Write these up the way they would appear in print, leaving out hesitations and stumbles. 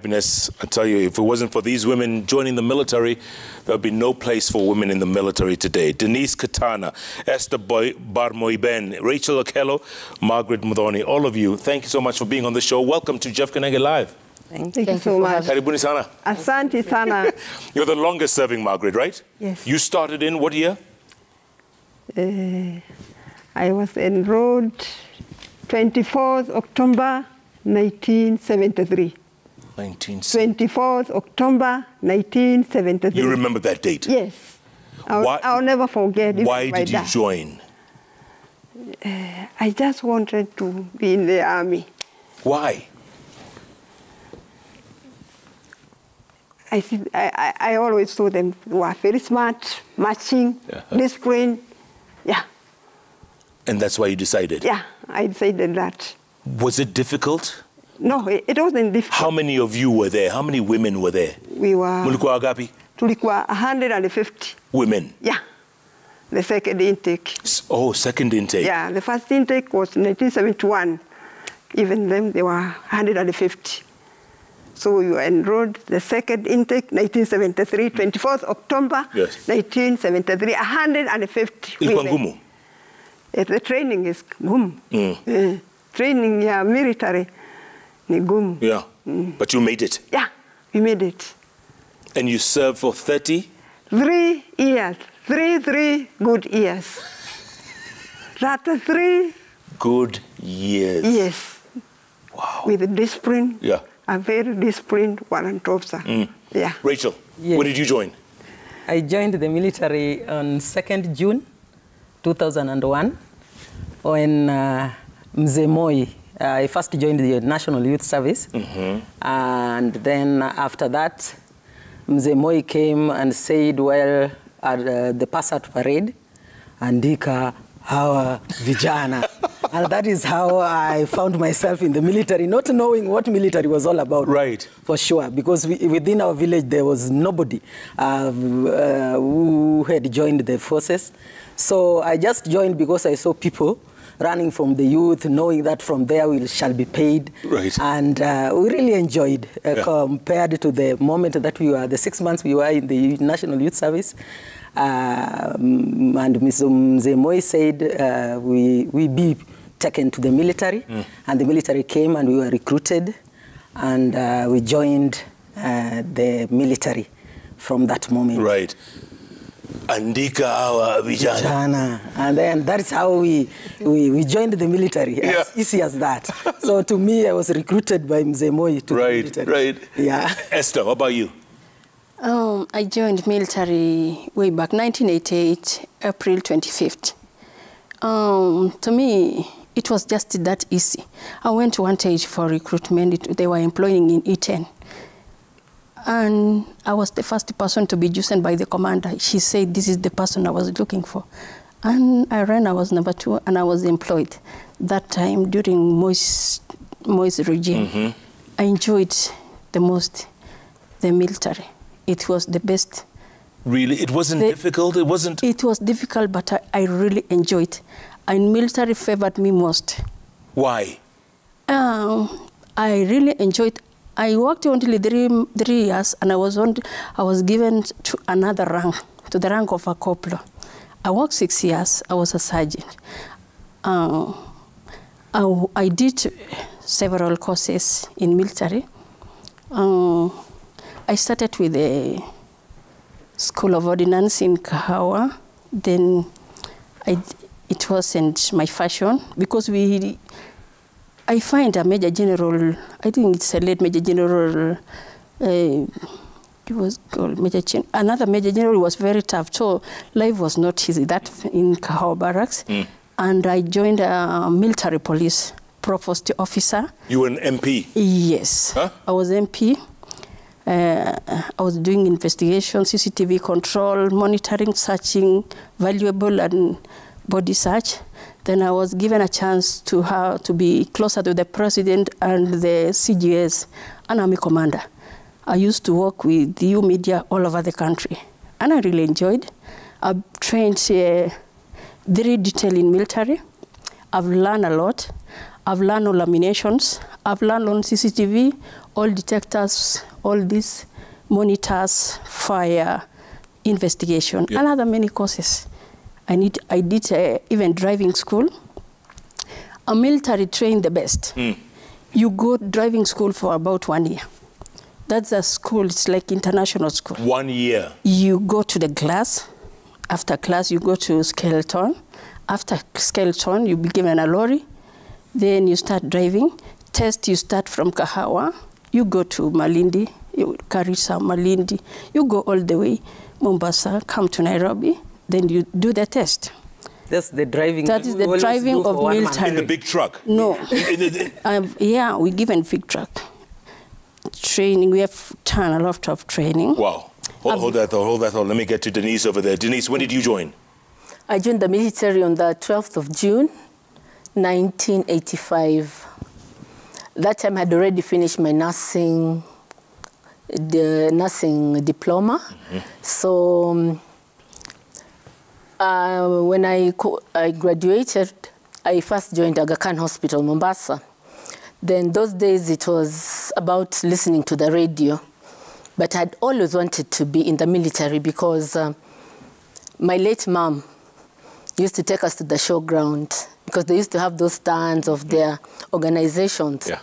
happiness. I tell you, if it wasn't for these women joining the military, there would be no place for women in the military today. Denise Katana, Esther Barmoiben, Rachel Okello, Margaret Mudhoni, all of you, thank you so much for being on the show. Welcome to JKLIVE. Thank you so much. Karibuni sana. Asante sana. You're the longest serving, Margaret, right? Yes. You started in what year? I was enrolled 24th October 1973. 24th October 1973. You remember that date? Yes. I'll never forget it. Why did you join? I just wanted to be in the army. Why? I always saw them were very smart, marching, disciplined. Yeah. And that's why you decided? Yeah, I decided that. Was it difficult? No, it wasn't difficult. How many of you were there? How many women were there? We were... Mulikuwa agapi? Tulikuwa 150. Women? Yeah. The second intake. Oh, second intake. Yeah, the first intake was 1971. Even then, they were 150. So we were enrolled the second intake, 1973, 24th October, 1973, 150 Ilikuwa women. ngumu? The training is gum. Training, yeah, military, ni gum. Yeah, but you made it? Yeah, we made it. And you served for 30? 3 years, three good years. That 3 good years. Yes. Wow. With discipline. Yeah. A very disciplined warrant officer. Yeah. Rachel, when did you join? I joined the military on 2nd June 2001 when Mzee Moi, I first joined the National Youth Service. And then after that, Mzee Moi came and said, well, at the pass-out parade, andika hawa vijana. And that is how I found myself in the military, not knowing what military was all about. Right. For sure, because within our village there was nobody who had joined the forces. So I just joined because I saw people running from the youth, knowing that from there we shall be paid. Right. And we really enjoyed compared to the moment that we were, the 6 months we were in the National Youth Service. And Mzee Moi said we be taken to the military, and the military came and we were recruited, and we joined the military from that moment. Right. Andika awa vijana. And then that's how we joined the military, as easy as that. So to me, I was recruited by Mzee Moi to the military. Right. Yeah. Esther, what about you? I joined military way back 1988, April 25th. To me, it was just that easy. I went to one stage for recruitment. They were employing in E10. And I was the first person to be chosen by the commander. She said, this is the person I was looking for. And I ran, I was number 2, and I was employed. That time, during Moi's regime, I enjoyed the most the military. It was the best. Really? It wasn't difficult? It wasn't? It was difficult, but I really enjoyed it. And military favored me most. Why? I really enjoyed. I worked only 3 years, and I was given to another rank, to the rank of a corporal. I worked 6 years. I was a sergeant. I did several courses in military. I started with the School of Ordnance in Kahawa. Then it wasn't my fashion because I find a Major General, I think it's a late Major General, he was called Major General. Another Major General was very tough, so life was not easy. That in Kahawa Barracks. And I joined a military police provost officer. You were an MP? Yes. Huh? I was MP. I was doing investigation, CCTV control, monitoring, searching, valuable and body search. Then I was given a chance to be closer to the president and the CGS, an army commander. I used to work with EU media all over the country, and I really enjoyed. I've trained very detailed in military. I've learned a lot. I've learned on laminations. I've learned on CCTV, all detectors, all these monitors, fire, investigation, and other many courses. I did even driving school. A military trained the best. You go driving school for about 1 year. That's a school, it's like international school. 1 year? You go to the class. After class, you go to skeleton. After skeleton, you be given a lorry. Then you start driving. Test, you start from Kahawa. You go to Malindi, you Garissa, Malindi. You go all the way, Mombasa, come to Nairobi. Then you do the test. That's the driving. That is the driving of military. In the big truck? No. Yeah, we given big truck. Training, we have done a lot of training. Wow. Hold that thought. Let me get to Denise over there. Denise, when did you join? I joined the military on the 12th of June, 1985. That time I had already finished my nursing diploma. So when I graduated, I first joined Aga Khan Hospital, Mombasa. Then those days it was about listening to the radio. But I'd always wanted to be in the military because my late mom used to take us to the showground because they used to have those stands of their organizations. Yeah.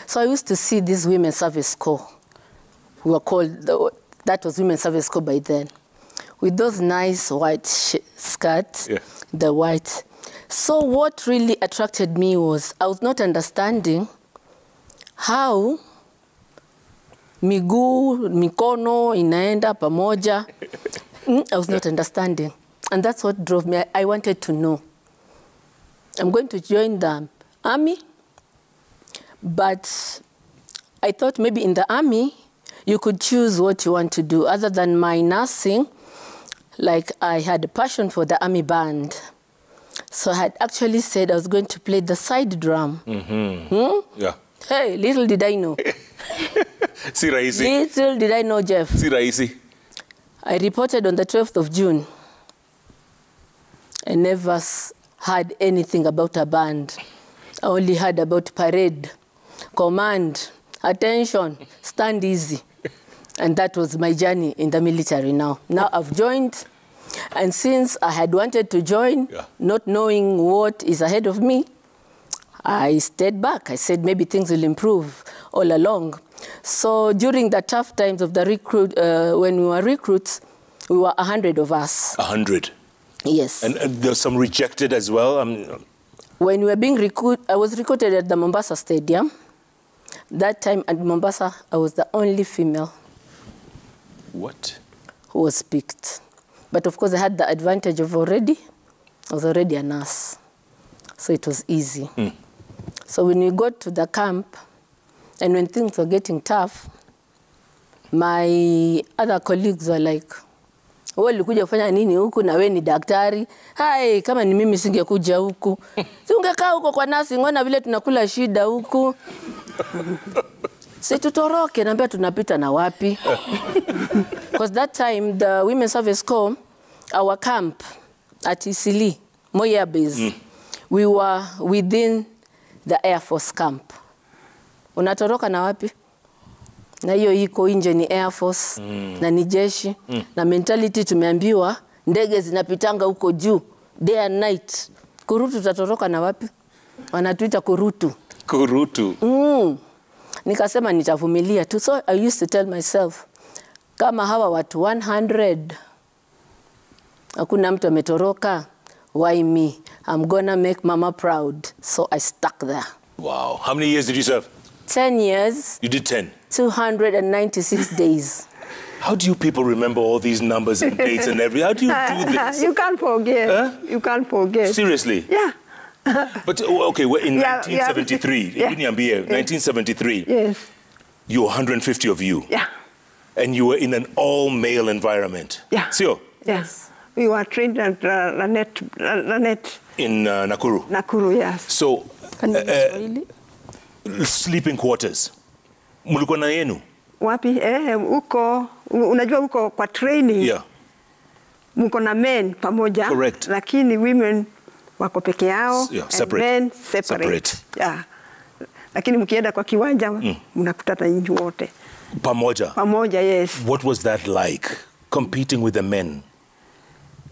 So I used to see these Women's Service Corps, who were called, that was Women's Service Corps by then, with those nice white skirts, the white. So what really attracted me was I was not understanding how mikono inaenda pamoja. I was not understanding. And that's what drove me. I wanted to know. I'm going to join the army, but I thought maybe in the army, you could choose what you want to do. Other than my nursing, like I had a passion for the army band. So I had actually said I was going to play the side drum. Yeah. Hey, little did I know. Si rahisi. Little did I know, Jeff. Si rahisi. I reported on the 12th of June. I never heard anything about a band. I only heard about parade, command, attention, stand easy. And that was my journey in the military now. Now I've joined, and since I had wanted to join, not knowing what is ahead of me, I stayed back. I said maybe things will improve all along. So during the tough times of the recruit, when we were recruits, we were 100 of us. 100? Yes. And there's some rejected as well? When we were being recruited, I was recruited at the Mombasa Stadium. That time at Mombasa, I was the only female. What? Who was picked. But of course, I had the advantage of I was already a nurse. So it was easy. So when we got to the camp, and when things were getting tough, my other colleagues were like, wewe ulikuja kufanya nini huku na wewe ni daktari? Hai, kama ni mimi singekuja huku. Si ungekaa huko kwa nasi, ngona vile tunakula shida huku. Si tutoroke, naambia tunapita na wapi? Because that time, the Women's Service Corps, our camp at Isili, Moya Base, we were within the Air Force camp. Unatoroka na wapi? Na hiyo iko nje ni Air Force, na ni jeshi, na mentality tumeambiwa, ndege zinapitanga huko juu, day and night. Kurutu tatoroka na wapi? Wanatuita kurutu. Kurutu. Nikasema nitavumilia tu. So I used to tell myself, kama hawa watu 100, hakuna mtu ametoroka, why me? I'm gonna make mama proud. So I stuck there. Wow. How many years did you serve? 10 years. You did 10? 296 days. How do you people remember all these numbers and dates and everything? How do you do this? You can't forget. Huh? You can't forget. Seriously? Yeah. But, okay, well, in 1973, 1973, yes, you were 150 of you. Yeah. And you were in an all-male environment. Yeah. Sio? Yes. We were trained at Lanet. In Nakuru? Nakuru, yes. So, sleeping quarters. Mulikuwa na yenu? Wapi? Uko, unajua uko kwa training. Yeah. Muko na men pamoja. Correct. Lakini women wako peke yao. Yeah, separate. And men separate. Yeah. lakini mkienda kwa kiwanja mnakutana nyinyi wote pamoja. Pamoja, yes. What was that like, competing with the men?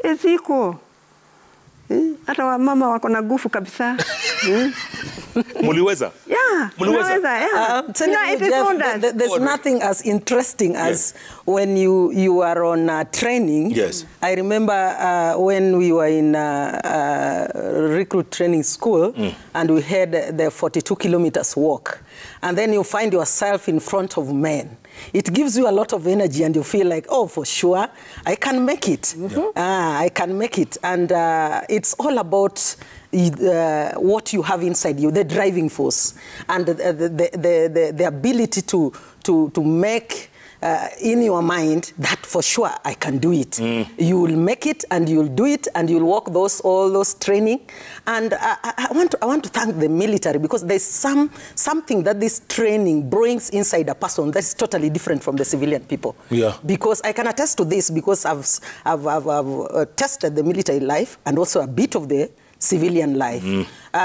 Eziko. Hata wamama wako na nguvu kabisa. Muliweza? Yeah. Muliweza? Yeah. Jeff, there's nothing as interesting as when you are on training. Yes. I remember when we were in recruit training school and we had the 42 kilometers walk. And then you find yourself in front of men. It gives you a lot of energy and you feel like, oh, for sure, I can make it. I can make it. And it's all about what you have inside you, the driving force, and the ability to make in your mind that for sure I can do it. You will make it and you'll do it and you'll walk all those training. And I want to thank the military because there's something that this training brings inside a person that's totally different from the civilian people. Yeah. Because I can attest to this because I've tested the military life and also a bit of the civilian life.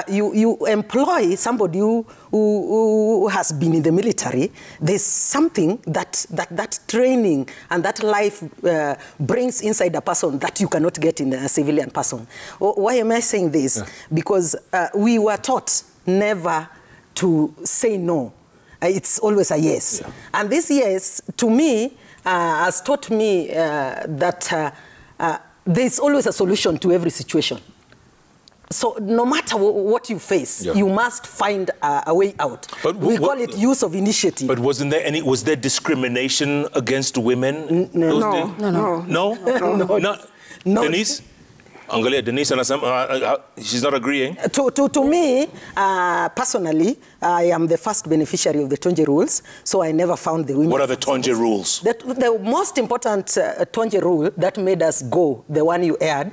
You employ somebody who has been in the military. There's something that training and that life brings inside a person that you cannot get in a civilian person. Why am I saying this? Because we were taught never to say no. It's always a yes. And this yes, to me, has taught me that there's always a solution to every situation. So no matter what you face, you must find a way out. But we call it use of initiative. But was there discrimination against women? No. Denise? Angalia, Denise, she's not agreeing. To me, personally, I am the first beneficiary of the Tonje rules, so I never found the women. What are the Tonje rules? The most important Tonje rule that made us go, the one you aired,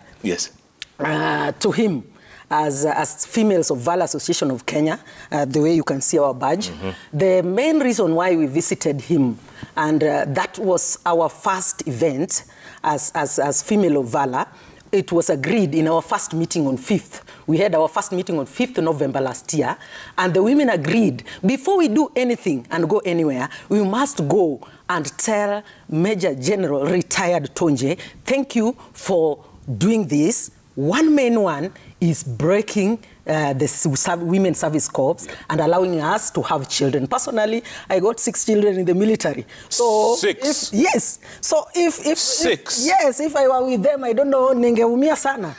to him, as Females of Valor Association of Kenya, the way you can see our badge. The main reason why we visited him, and that was our first event as Female of Valor, it was agreed in our first meeting on 5th. We had our first meeting on 5th November last year, and the women agreed, before we do anything and go anywhere, we must go and tell Major General retired Tonje, thank you for doing this. One main one is breaking the Women's Service Corps and allowing us to have children. Personally, I got 6 children in the military. So 6? Yes. So if 6? If I were with them, I don't know, ningeumia sana.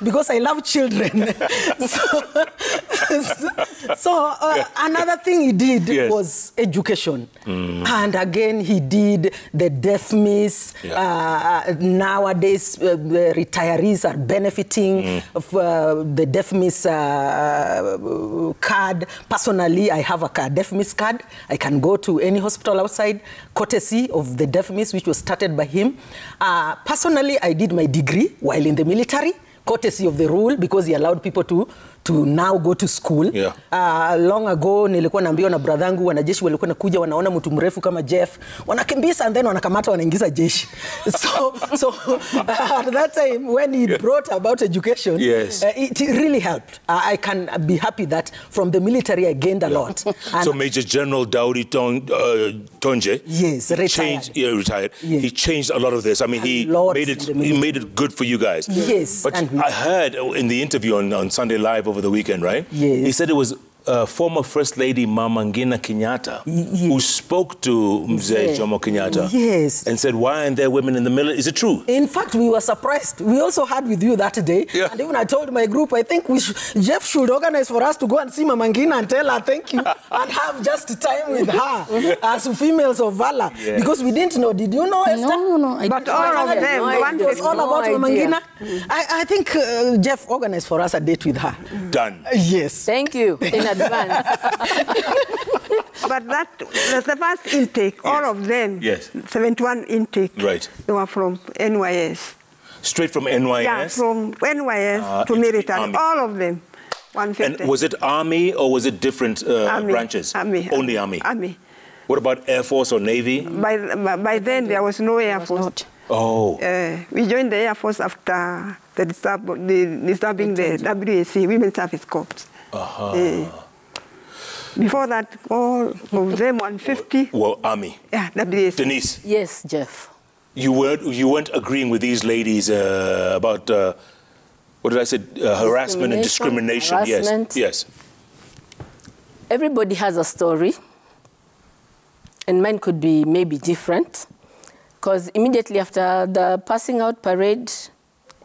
Because I love children. Another thing he did was education. And again, he did the deaf miss. Nowadays, the retirees are benefiting of the deaf miss card. Personally, I have a deaf miss card. I can go to any hospital outside, courtesy of the deaf miss, which was started by him. Personally, I did my degree while in the military, courtesy of the rule, because he allowed people to now go to school. Long ago, nilikuwa naambiwa na brothangu, wanajeshi walikuwa nakuja, wanaona mtu mrefu kama Jeff, wanakimbisa and then wanakamata wanaingiza jeshi. So at that time, when he brought about education, it really helped. I can be happy that from the military I gained a lot. So Major General Daudi Tonje, retired. Yes. He changed a lot of this. I mean, he made it good for you guys. Yes. But I heard in the interview on Sunday Live over the weekend, right? Yes. He said it was former First Lady Mama Ngina Kenyatta who spoke to Mzee Jomo Kenyatta and said, why aren't there women in the military? Is it true? In fact, we were surprised. We also had with you that day. And even I told my group, I think Jeff should organize for us to go and see Mama Ngina and tell her thank you and have just time with her as Females of Valor. Because we didn't know. Did you know, Esther? No. But all of them, it was all about Mama Ngina. I think Jeff organized for us a date with her. Done. Yes. Thank you. Advance. But the first intake, all of them, 71 intake, they were from NYS. Straight from NYS? Yeah, from NYS to military, Army. All of them. 150. And was it Army or was it different branches? Army. Only Army? Army. What about Air Force or Navy? By then, there was no Air Force. Oh. We joined the Air Force after disturbing the WSC, Women's Service Corps. Before that, all of them 150. Well, Army. Yeah, WS. Denise. Yes, Jeff. You weren't agreeing with these ladies about, what did I say, harassment and discrimination. Harassment. Yes. Everybody has a story, and mine could be maybe different, because immediately after the passing out parade,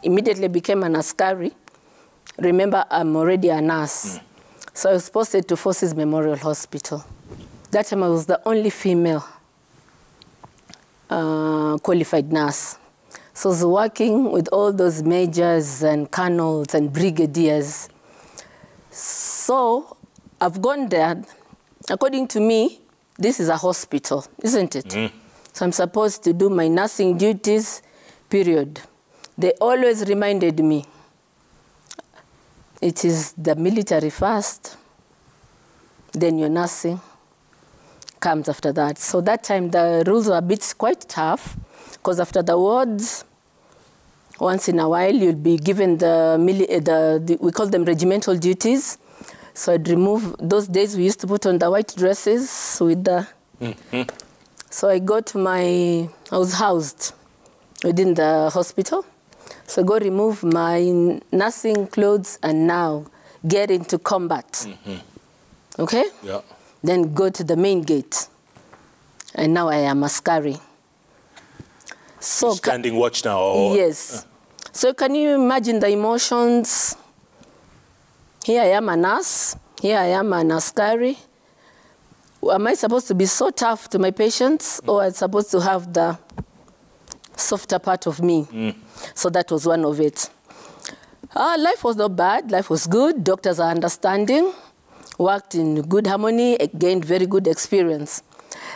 immediately became an askari. Remember, I'm already a nurse. So I was posted to Forces Memorial Hospital. That time I was the only female qualified nurse. So I was working with all those majors and colonels and brigadiers. So I've gone there. According to me, this is a hospital, isn't it? So I'm supposed to do my nursing duties, period. They always reminded me, it is the military first, then your nursing comes after that. So that time the rules were a bit quite tough, because after the wards, once in a while you'll be given we call them regimental duties. So I'd remove, those days we used to put on the white dresses with the, so I was housed within the hospital. So go remove my nursing clothes and now get into combat. Okay? Yeah. Then go to the main gate. And now I am askari. So standing watch now? Or? Yes. So can you imagine the emotions? Here I am a nurse. Here I am an askari. Am I supposed to be so tough to my patients, or am I supposed to have the softer part of me? So that was one of it. Life was not bad. Life was good. Doctors are understanding. Worked in good harmony. Gained very good experience.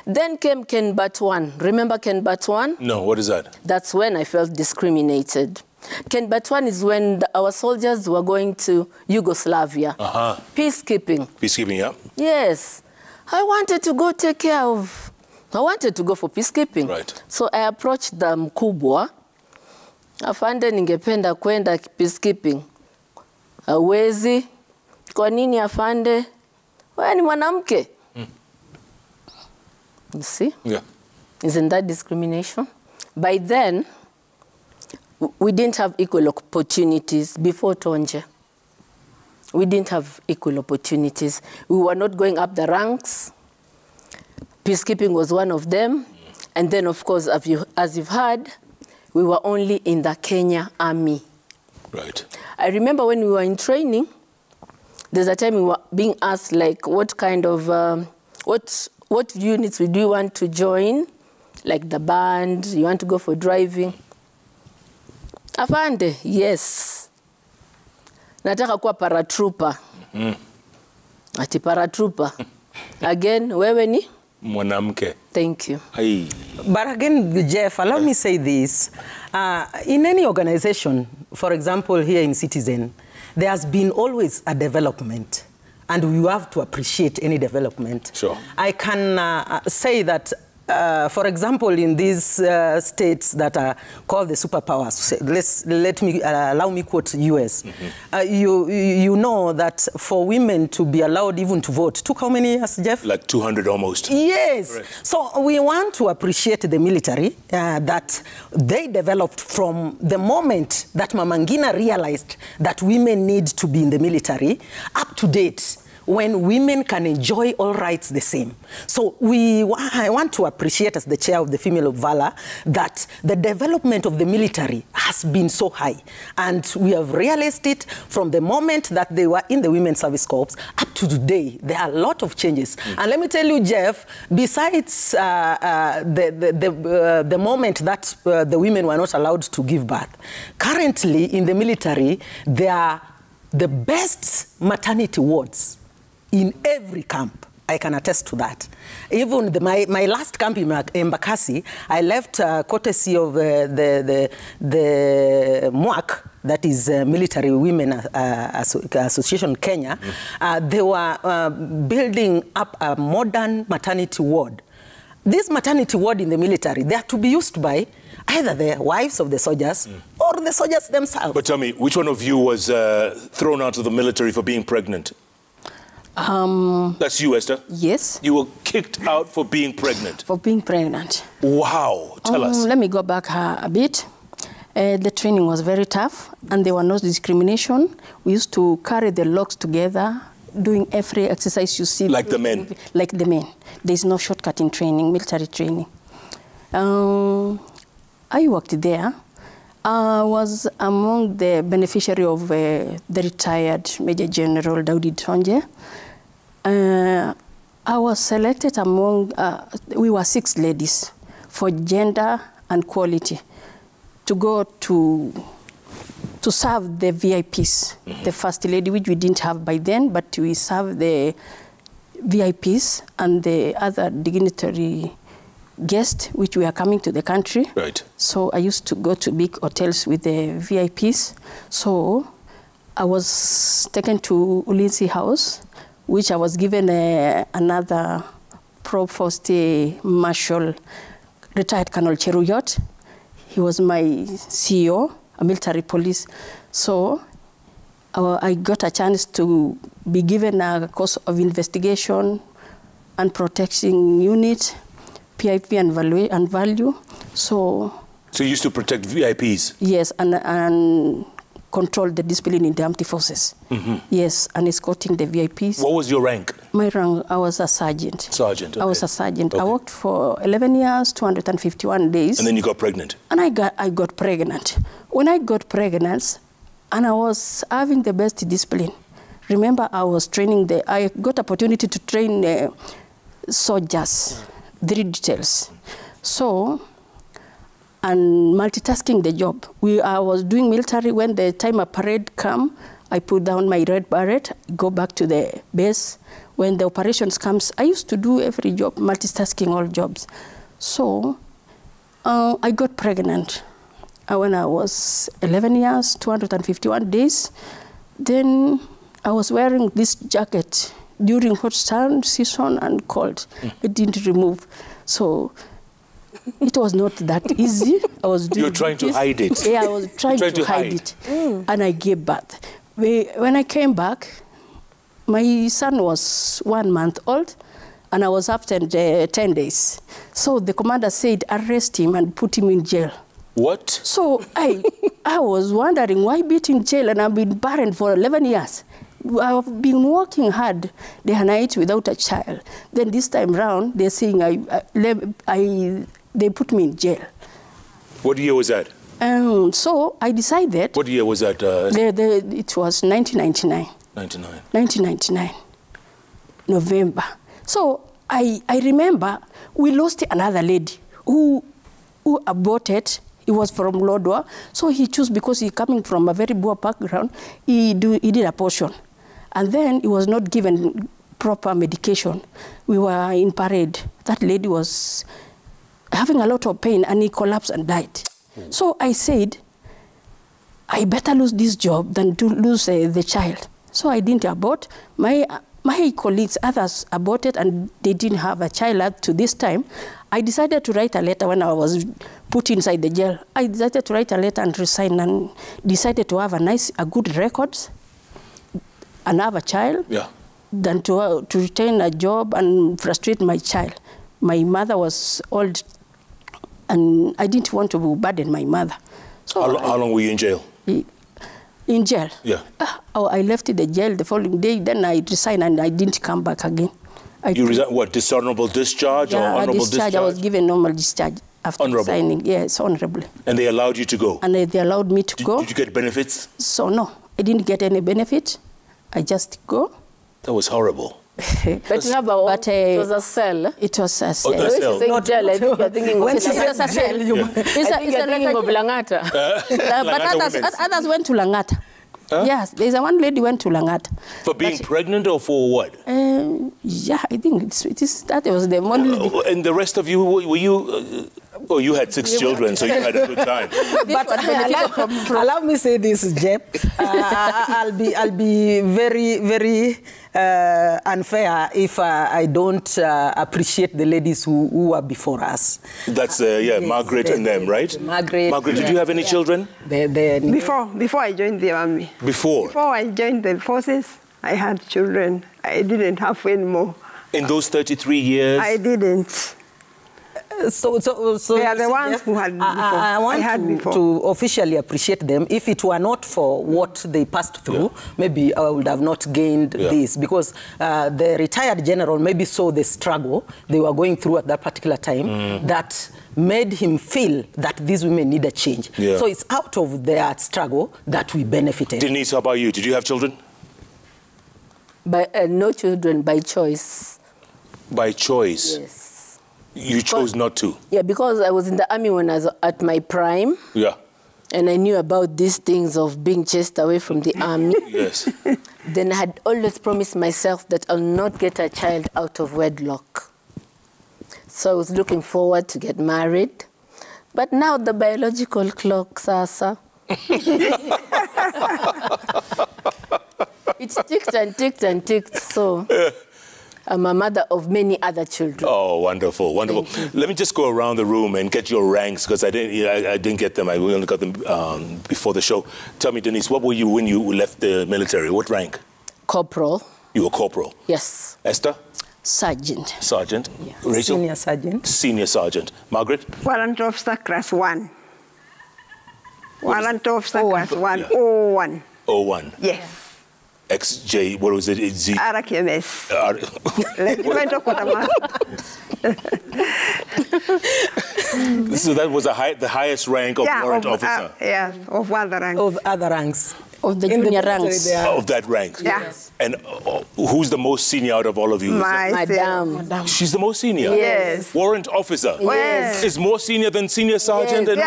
Then came Ken Batwan. Remember Ken Batwan? No, what is that? That's when I felt discriminated. Ken Batwan is when our soldiers were going to Yugoslavia. Peacekeeping. Peacekeeping, yeah. Yes. I wanted to go take care of, I wanted to go for peacekeeping. Right. So I approached the mkubwa. Afande, ningependa kwenda peacekeeping. Hawezi. Kwa nini afande? Wewe ni mwanamke. You see? Yeah. Isn't that discrimination? By then, we didn't have equal opportunities before Tonje. We didn't have equal opportunities. We were not going up the ranks. Peacekeeping was one of them. And then, of course, as you've heard, we were only in the Kenya Army. Right. I remember when we were in training, there's a time we were being asked, like, what kind of, what units would you want to join? Like the band, you want to go for driving? Afande, yes. Nataka kuwa paratrooper. Ati paratrooper. Again, wewe ni? Mwanamke. Thank you. Aye. But again, Jeff, allow me say this. In any organization, for example, here in Citizen, there has been always a development, and we have to appreciate any development. Sure. I can say that, for example, in these states that are called the superpowers, allow me quote US. You know that for women to be allowed even to vote took how many years, Jeff? Like 200 almost. Yes. Right. So we want to appreciate the military, that they developed from the moment that Mama Ngina realized that women need to be in the military up to date, when women can enjoy all rights the same. So I want to appreciate, as the chair of the Female of Valor, that the development of the military has been so high. And we have realized it from the moment that they were in the Women's Service Corps up to today. There are a lot of changes. And let me tell you, Jeff, besides the moment that the women were not allowed to give birth, currently in the military, there are the best maternity wards in every camp. I can attest to that. Even my last camp in Embakasi, I left courtesy of the MWAC, that is Military Women Association Kenya. They were building up a modern maternity ward. This maternity ward in the military, they are to be used by either the wives of the soldiers or the soldiers themselves. But tell me, which one of you was thrown out of the military for being pregnant? That's you, Esther? Yes. You were kicked out for being pregnant? For being pregnant. Wow. Tell us. Let me go back a bit. The training was very tough, and there were no discrimination. We used to carry the logs together, doing every exercise you see. Like the men? Like the men. There's no shortcut in training, military training. I worked there. I was among the beneficiary of the retired Major General Daudi Tonje. I was selected among, we were 6 ladies for gender and quality to go to serve the VIPs, the first lady, which we didn't have by then, but we served the VIPs and the other dignitary guests which were coming to the country. Right. So I used to go to big hotels with the VIPs. So I was taken to Ulinzi House, which I was given another Provost Marshal, retired Colonel Cheruyot. He was my CEO, a military police. So I got a chance to be given a course of investigation and protection unit, PIP and value. So you used to protect VIPs? Yes, and control the discipline in the armed forces. Yes, and escorting the VIPs. What was your rank? My rank, I was a sergeant. Sergeant, okay. I was a sergeant. Okay. I worked for 11 years, 251 days. And then you got pregnant? And I got pregnant. When I got pregnant, and I was having the best discipline. Remember, I was training I got opportunity to train soldiers, 3 details. So, and multitasking the job. I was doing military. When the time of parade come, I put down my red beret, go back to the base. When the operations comes, I used to do every job, multitasking all jobs. So I got pregnant when I was 11 years, 251 days. Then I was wearing this jacket during hot sun season and cold. It didn't remove. So it was not that easy. I was doing. You're trying to hide it. Yeah, I was trying to hide it. And I gave birth. When I came back, my son was 1 month old, and I was absent 10 days. So the commander said, arrest him and put him in jail. What? So I was wondering, why be in jail? And I've been barren for 11 years. I've been working hard day and night without a child. Then this time round, they're saying they put me in jail. What year was that? So I decided. What year was that? It was 1999. 1999, November. So I remember we lost another lady who aborted. He was from Lodwar. So he chose, because he coming from a very poor background, he did abortion. And then he was not given proper medication. We were in parade. That lady was having a lot of pain, and he collapsed and died. So I said, I better lose this job than to lose the child. So I didn't abort. My colleagues, others aborted, and they didn't have a child up to this time. I decided to write a letter when I was put inside the jail. I decided to write a letter and resign, and decided to have a good record and have a child, than to retain a job and frustrate my child. My mother was old, and I didn't want to burden my mother. So how long were you in jail? In jail? Yeah. I left the jail the following day. Then I resigned, and I didn't come back again. You resigned, what, dishonorable discharge or honorable discharge? I was given normal discharge after resigning. Yes, honorably. And they allowed you to go? And they allowed me to go. Did you get benefits? So no, I didn't get any benefit. I just go. That was horrible. But it was a cell. It was a cell. Oh, a cell. Not jail. I think you're thinking of When she says a cell, you're thinking of Langata. But others went to Langata. Yes, there's one lady went to Langata. For being pregnant or for what? Yeah, I think that was the only. And the rest of you, were you? Oh, you had 6 children, so you had a good time. But allow me say this, Jeb. I'll be very, very unfair if I don't appreciate the ladies who were before us. That's Margaret and them, right? Margaret, did you have any children? Before I joined the army. Before? Before I joined the forces, I had children. I didn't have any more. In those 33 years? I didn't. So they are the ones who had before. I want to officially appreciate them. If it were not for what they passed through, maybe I would have not gained this, because the retired general maybe saw the struggle they were going through at that particular time that made him feel that these women need a change. Yeah. So it's out of their struggle that we benefited. Denise, how about you? Did you have children? No children, by choice. By choice? Yes. You chose not to? Yeah, because I was in the army when I was at my prime. Yeah. And I knew about these things of being chased away from the army. Yes. Then I had always promised myself that I'll not get a child out of wedlock. So I was looking forward to get married. But now the biological clock, Sasa, it ticked and ticked and ticked, so... I'm a mother of many other children. Oh, wonderful, wonderful. Let me just go around the room and get your ranks, because I didn't get them. I only got them before the show. Tell me, Denise, what were you when you left the military? What rank? Corporal. You were corporal? Yes. Esther? Sergeant. Sergeant. Yeah. Rachel? Senior sergeant. Senior sergeant. Margaret? Warrant officer class 1. Warrant officer class 1. Yeah. 01. 01. Yes. XJ, what was it? Z? RQMS. So that was the highest rank of warrant officer? Yes, of other ranks. Of other ranks. Of the junior ranks. Of that rank? Yes. And who's the most senior out of all of you? Madam. She's the most senior? Yes. Warrant officer? Yes. Is more senior than senior sergeant? Yes.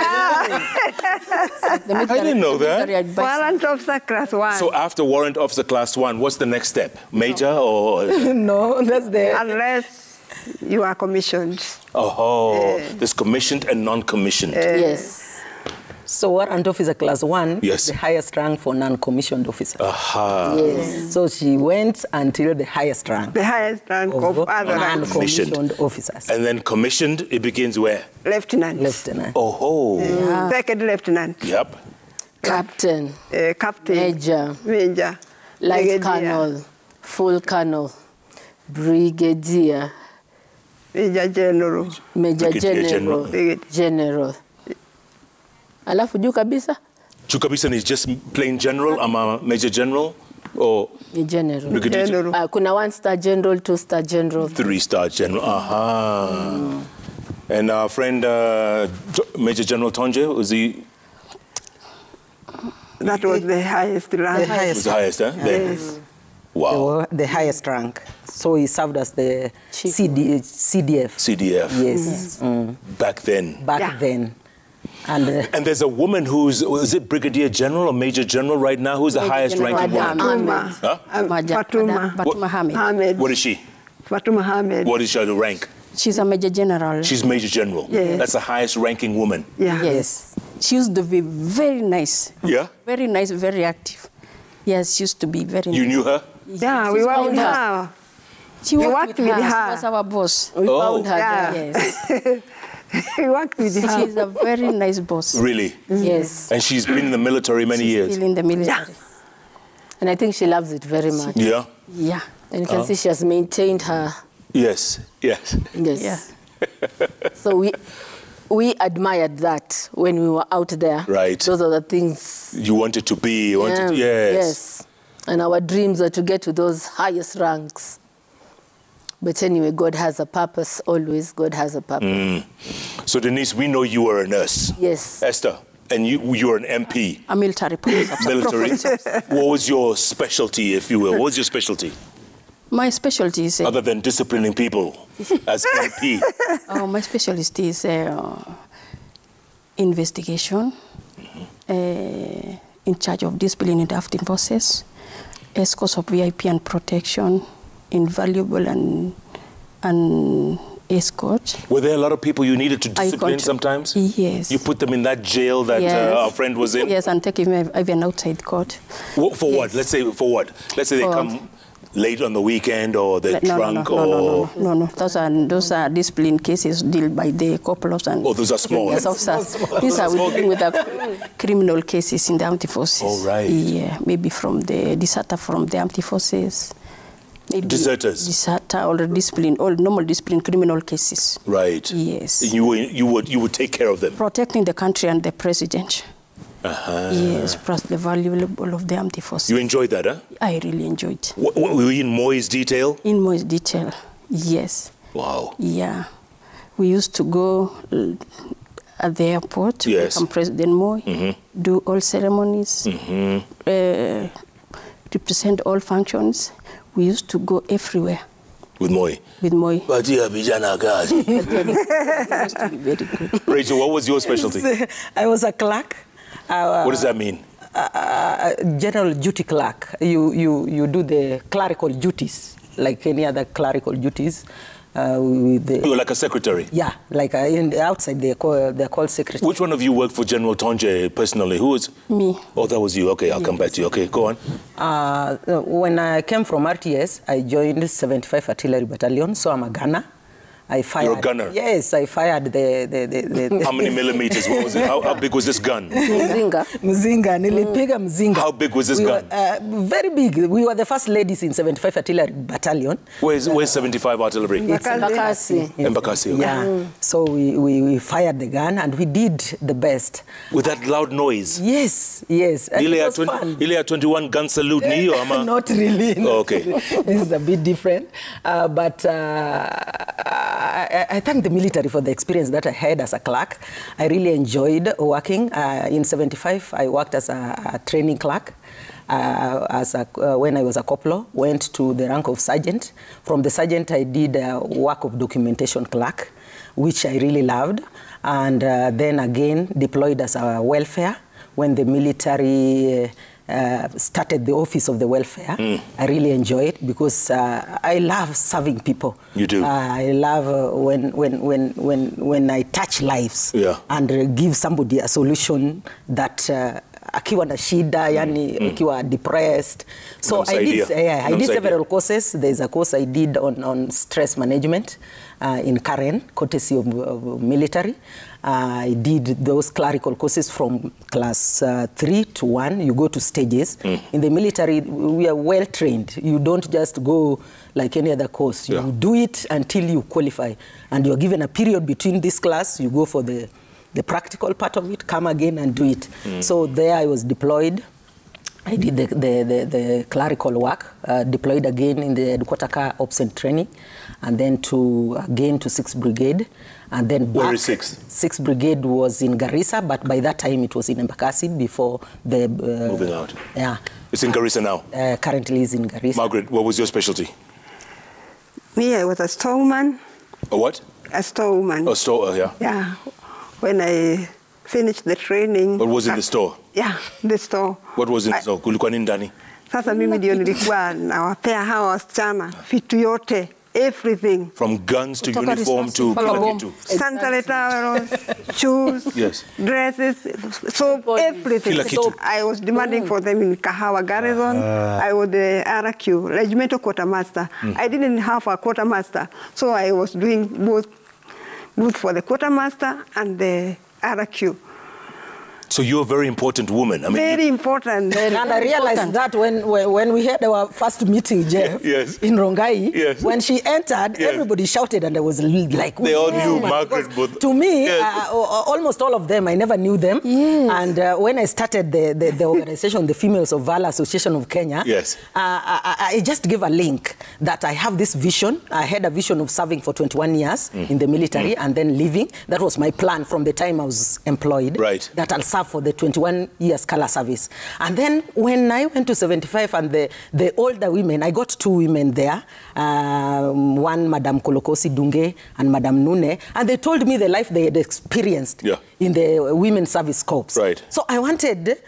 I didn't know that. Warrant officer class 1. So after warrant officer class 1, what's the next step? Major or? No, that's the... Unless you are commissioned. Oh, there's commissioned and non-commissioned. Yes. So warrant officer class 1 yes. is the highest rank for non-commissioned officers. Aha. Yes. So she went until the highest rank. The highest rank of other non-commissioned officers. And then commissioned, it begins where? Lieutenant. Lieutenant. Oh. Yeah. Second lieutenant. Yep. Captain. Captain. Major. Major. Light colonel. Full colonel. Brigadier. Major general. Major general. General. Alafu juu kabisa? Juu kabisa is just plain general, ama major general? Or general. General. Kuna 1-star general, 2-star general. 3-star general. Aha. And our friend Major General Tonje, was he? That was the highest rank. The Was the highest, huh? Yes. Wow. The highest rank. So he served as the CDF. CDF. Yes. Back then. Back then. And there's a woman who's, is it Brigadier General or Major General right now? Who's the highest ranking woman? Fatuma Hamid. What is she? Fatuma Hamid. What is her rank? She's a Major General. She's Major General. Yes. That's the highest ranking woman. Yeah. Yes. She used to be very nice. Yeah? Very nice, very active. Yes, she used to be very nice. You knew her? Yeah, we worked with her. She worked with her. She was our boss. We found her there. Yes. We worked with her. She's a very nice boss. Really? Yes. And she's been in the military many years? Still in the military. Yeah. And I think she loves it very much. Yeah? Yeah. And you can see she has maintained her. Yes, yes. Yes. Yeah. So we admired that when we were out there. Right. Those are the things. You wanted to be, you wanted, yes. Yes. And our dreams are to get to those highest ranks. But anyway, God has a purpose, always. God has a purpose. So Denise, we know you were a nurse. Yes. Esther, and you were an MP. A military police officer. Military. What was your specialty, if you will? What was your specialty? My specialty is... Other than disciplining people as MP. My specialty is investigation, in charge of discipline and drafting process, escorts of VIP and protection, invaluable and escort. Were there a lot of people you needed to discipline sometimes? Yes. You put them in that jail that our friend was in? Yes, and take him even outside court. For what? Let's say, for what? Let's say they come... late on the weekend or they're drunk or... No. Those are discipline cases dealt by the corporals and... Oh, those are small. These are dealing with the criminal cases in the armed forces. Oh, right. Yeah, maybe from the deserter from the armed forces. Maybe deserters? Deserter or discipline, all normal discipline criminal cases. Right. Yes. You would take care of them? Protecting the country and the president. Yes, plus the valuable of the armed forces. You enjoyed that, huh? I really enjoyed. Were you in Moi's detail? In Moi's detail, yes. Wow. Yeah. We used to go at the airport, yes. Welcome President Moi, do all ceremonies, represent all functions. We used to go everywhere. With Moi? With Moi. But you have very good. Rachel, what was your specialty? I was a clerk. What does that mean? General duty clerk. You do the clerical duties, like any other clerical duties. You're like a secretary? Yeah, like outside they're called secretary. Which one of you worked for General Tonje personally? Who was? Me. Oh, that was you. Okay, I'll come back to you. Okay, go on. When I came from RTS, I joined 75 Artillery Battalion, so I'm a gunner. I fired. You're a gunner? Yes, I fired the How many millimeters? What was it? How big was this gun? Mzinga. Nilipiga mzinga. How big was this gun? Very big. We were the first ladies in 75 Artillery Battalion. Where's 75 Artillery? It's Embakasi. Embakasi, okay. Yeah. So we fired the gun and we did the best. With that loud noise? Yes, yes. And it was fun. Ile 21 gun salute ni hiyo ama? Not really. No. Oh, okay. This is a bit different. But I thank the military for the experience that I had as a clerk. I really enjoyed working. In 75, I worked as a training clerk. When I was a corporal, went to the rank of sergeant. From the sergeant, I did work of documentation clerk, which I really loved. And then again, deployed as a welfare when the military started the office of the welfare. I really enjoy it because I love serving people. You do? I love when I touch lives and give somebody a solution that akiwa na shida, yani akiwa depressed. So I did several courses. There's a course I did on stress management in Karen, courtesy of military. I did those clerical courses from class 3 to 1. You go to stages. In the military, we are well trained. You don't just go like any other course. You do it until you qualify. And you're given a period between this class. You go for the practical part of it, come again and do it. So there I was deployed. I did the clerical work, deployed again in the Dukwataka Ops and Training, and then again to 6th Brigade. And then back. Where is 6th? 6th Brigade was in Garissa, but by that time it was in Embakasi before the... moving out. Yeah. It's in Garissa now? Currently is in Garissa. Margaret, what was your specialty? Me, I was a storeman. A what? A storeman. A store, yeah. Yeah. When I finished the training... What was in the store? Yeah, the store. What was in the store? Kulikuwa nini ndani? Sasa mimi ndio nilikuwa nawapea hawa wasichana vitu yote, everything. From guns to uniform to sanitary towels, shoes, dresses, soap, everything. So I was demanding for them in Kahawa Garrison. I was the RQ, regimental quartermaster. I didn't have a quartermaster, so I was doing both for the quartermaster and the RQ. So you're a very important woman. I mean, very important. And I realized that when we had our first meeting, Jeff, in Rongai, when she entered, everybody shouted, and I was like, they all knew Margaret. To me, almost all of them, I never knew them. And when I started the organization, the Females of Valor Association of Kenya, I just gave a link that I have this vision. I had a vision of serving for 21 years in the military and then leaving. That was my plan from the time I was employed. Right. That I'll serve for the 21 years color service. And then when I went to 75 and the older women, I got 2 women there, one Madam Kolokosi Dunge and Madam Nune, and they told me the life they had experienced in the Women's Service Corps. Right. So I wanted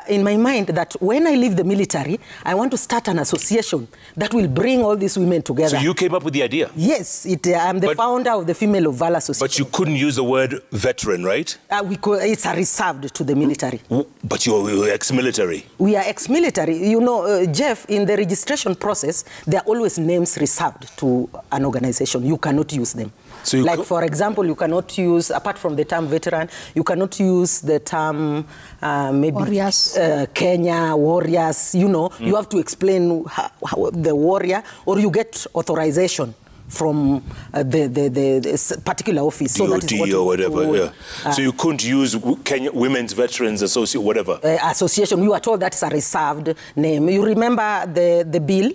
in my mind that when I leave the military, I want to start an association that will bring all these women together. So you came up with the idea? Yes, I'm the founder of the Female of Valor Association. But you couldn't use the word veteran, right? It's reserved to the military. But you're ex-military. We are ex-military. You know, Jeff, in the registration process, there are always names reserved to an organization. You cannot use them. So like, for example, you cannot use, apart from the term veteran, you cannot use the term maybe warriors. Kenya, warriors, you know. You have to explain how the warrior, or you get authorization from the particular office. DOD so that is what or whatever, so you couldn't use Kenya Women's Veterans Association, whatever. Association, you are told that's a reserved name. You remember the bill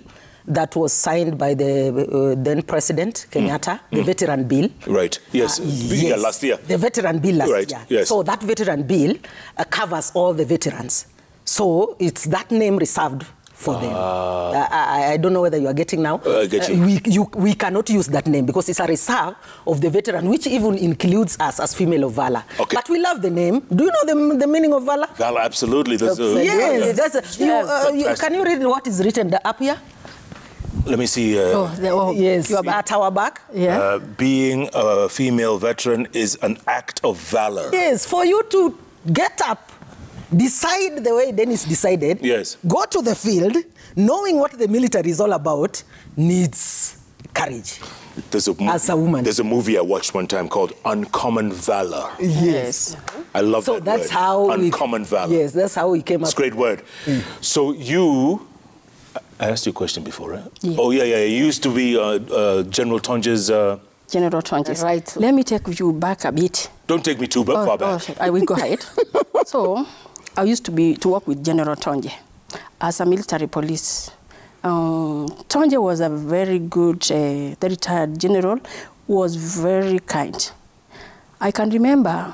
that was signed by the then President Kenyatta, the veteran bill. Right, yes, yes, last year. The veteran bill last year. Yes. So that veteran bill covers all the veterans. So it's that name reserved for them. I don't know whether you are getting now. I get you. We cannot use that name because it's a reserve of the veteran, which even includes us as Female of Valor. Okay. But we love the name. Do you know the meaning of Valor? Valor, absolutely. Yes. Can you read what is written up here? Let me see. Yes, at our back. Yeah. Being a female veteran is an act of valor. Yes, for you to get up, decide the way Dennis decided, yes, go to the field, knowing what the military is all about, needs courage. As a woman. There's a movie I watched one time called Uncommon Valor. Yes. I love that word. So that's how Uncommon Valor. Yes, that's how we came up. It's a great word. So I asked you a question before, right? Yeah. Oh, yeah. You used to be General Tonje's... General Tonje's. Right. Let me take you back a bit. Don't take me too far back. I will go ahead. So, I used to work with General Tonje as a military police. Tonje was a very good, the retired general, was very kind. I can remember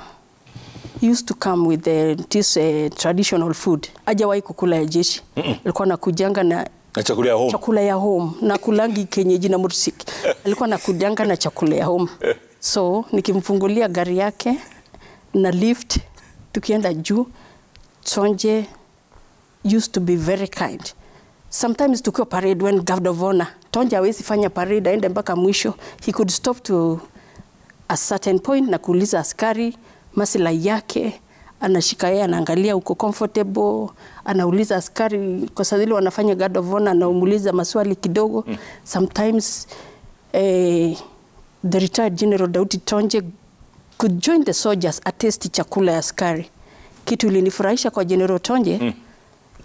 he used to come with this traditional food. Hajawahi kukula ya jeshi. Alikuwa anakujanga na chakula ya home. Chakula ya home. Na kulangi kenyeji na mursiki. Alikuwa anakujanga na chakula ya home. So, nikimfungulia gari yake na lift, tukienda juu, Tonje used to be very kind. Sometimes tukiwa parade when guard of honor, Tonje hawezi fanya parade aende mpaka mwisho. He could stop to a certain point na kuuliza askari maslahi yake, anashika yeye, anaangalia uko comfortable, anauliza askari kwa sababu wanafanya guard of honor, anaumuliza maswali kidogo. Sometimes the retired General Daudi Tonje could join the soldiers atesti chakula ya askari. Kitu ilinifurahisha kwa General Tonje,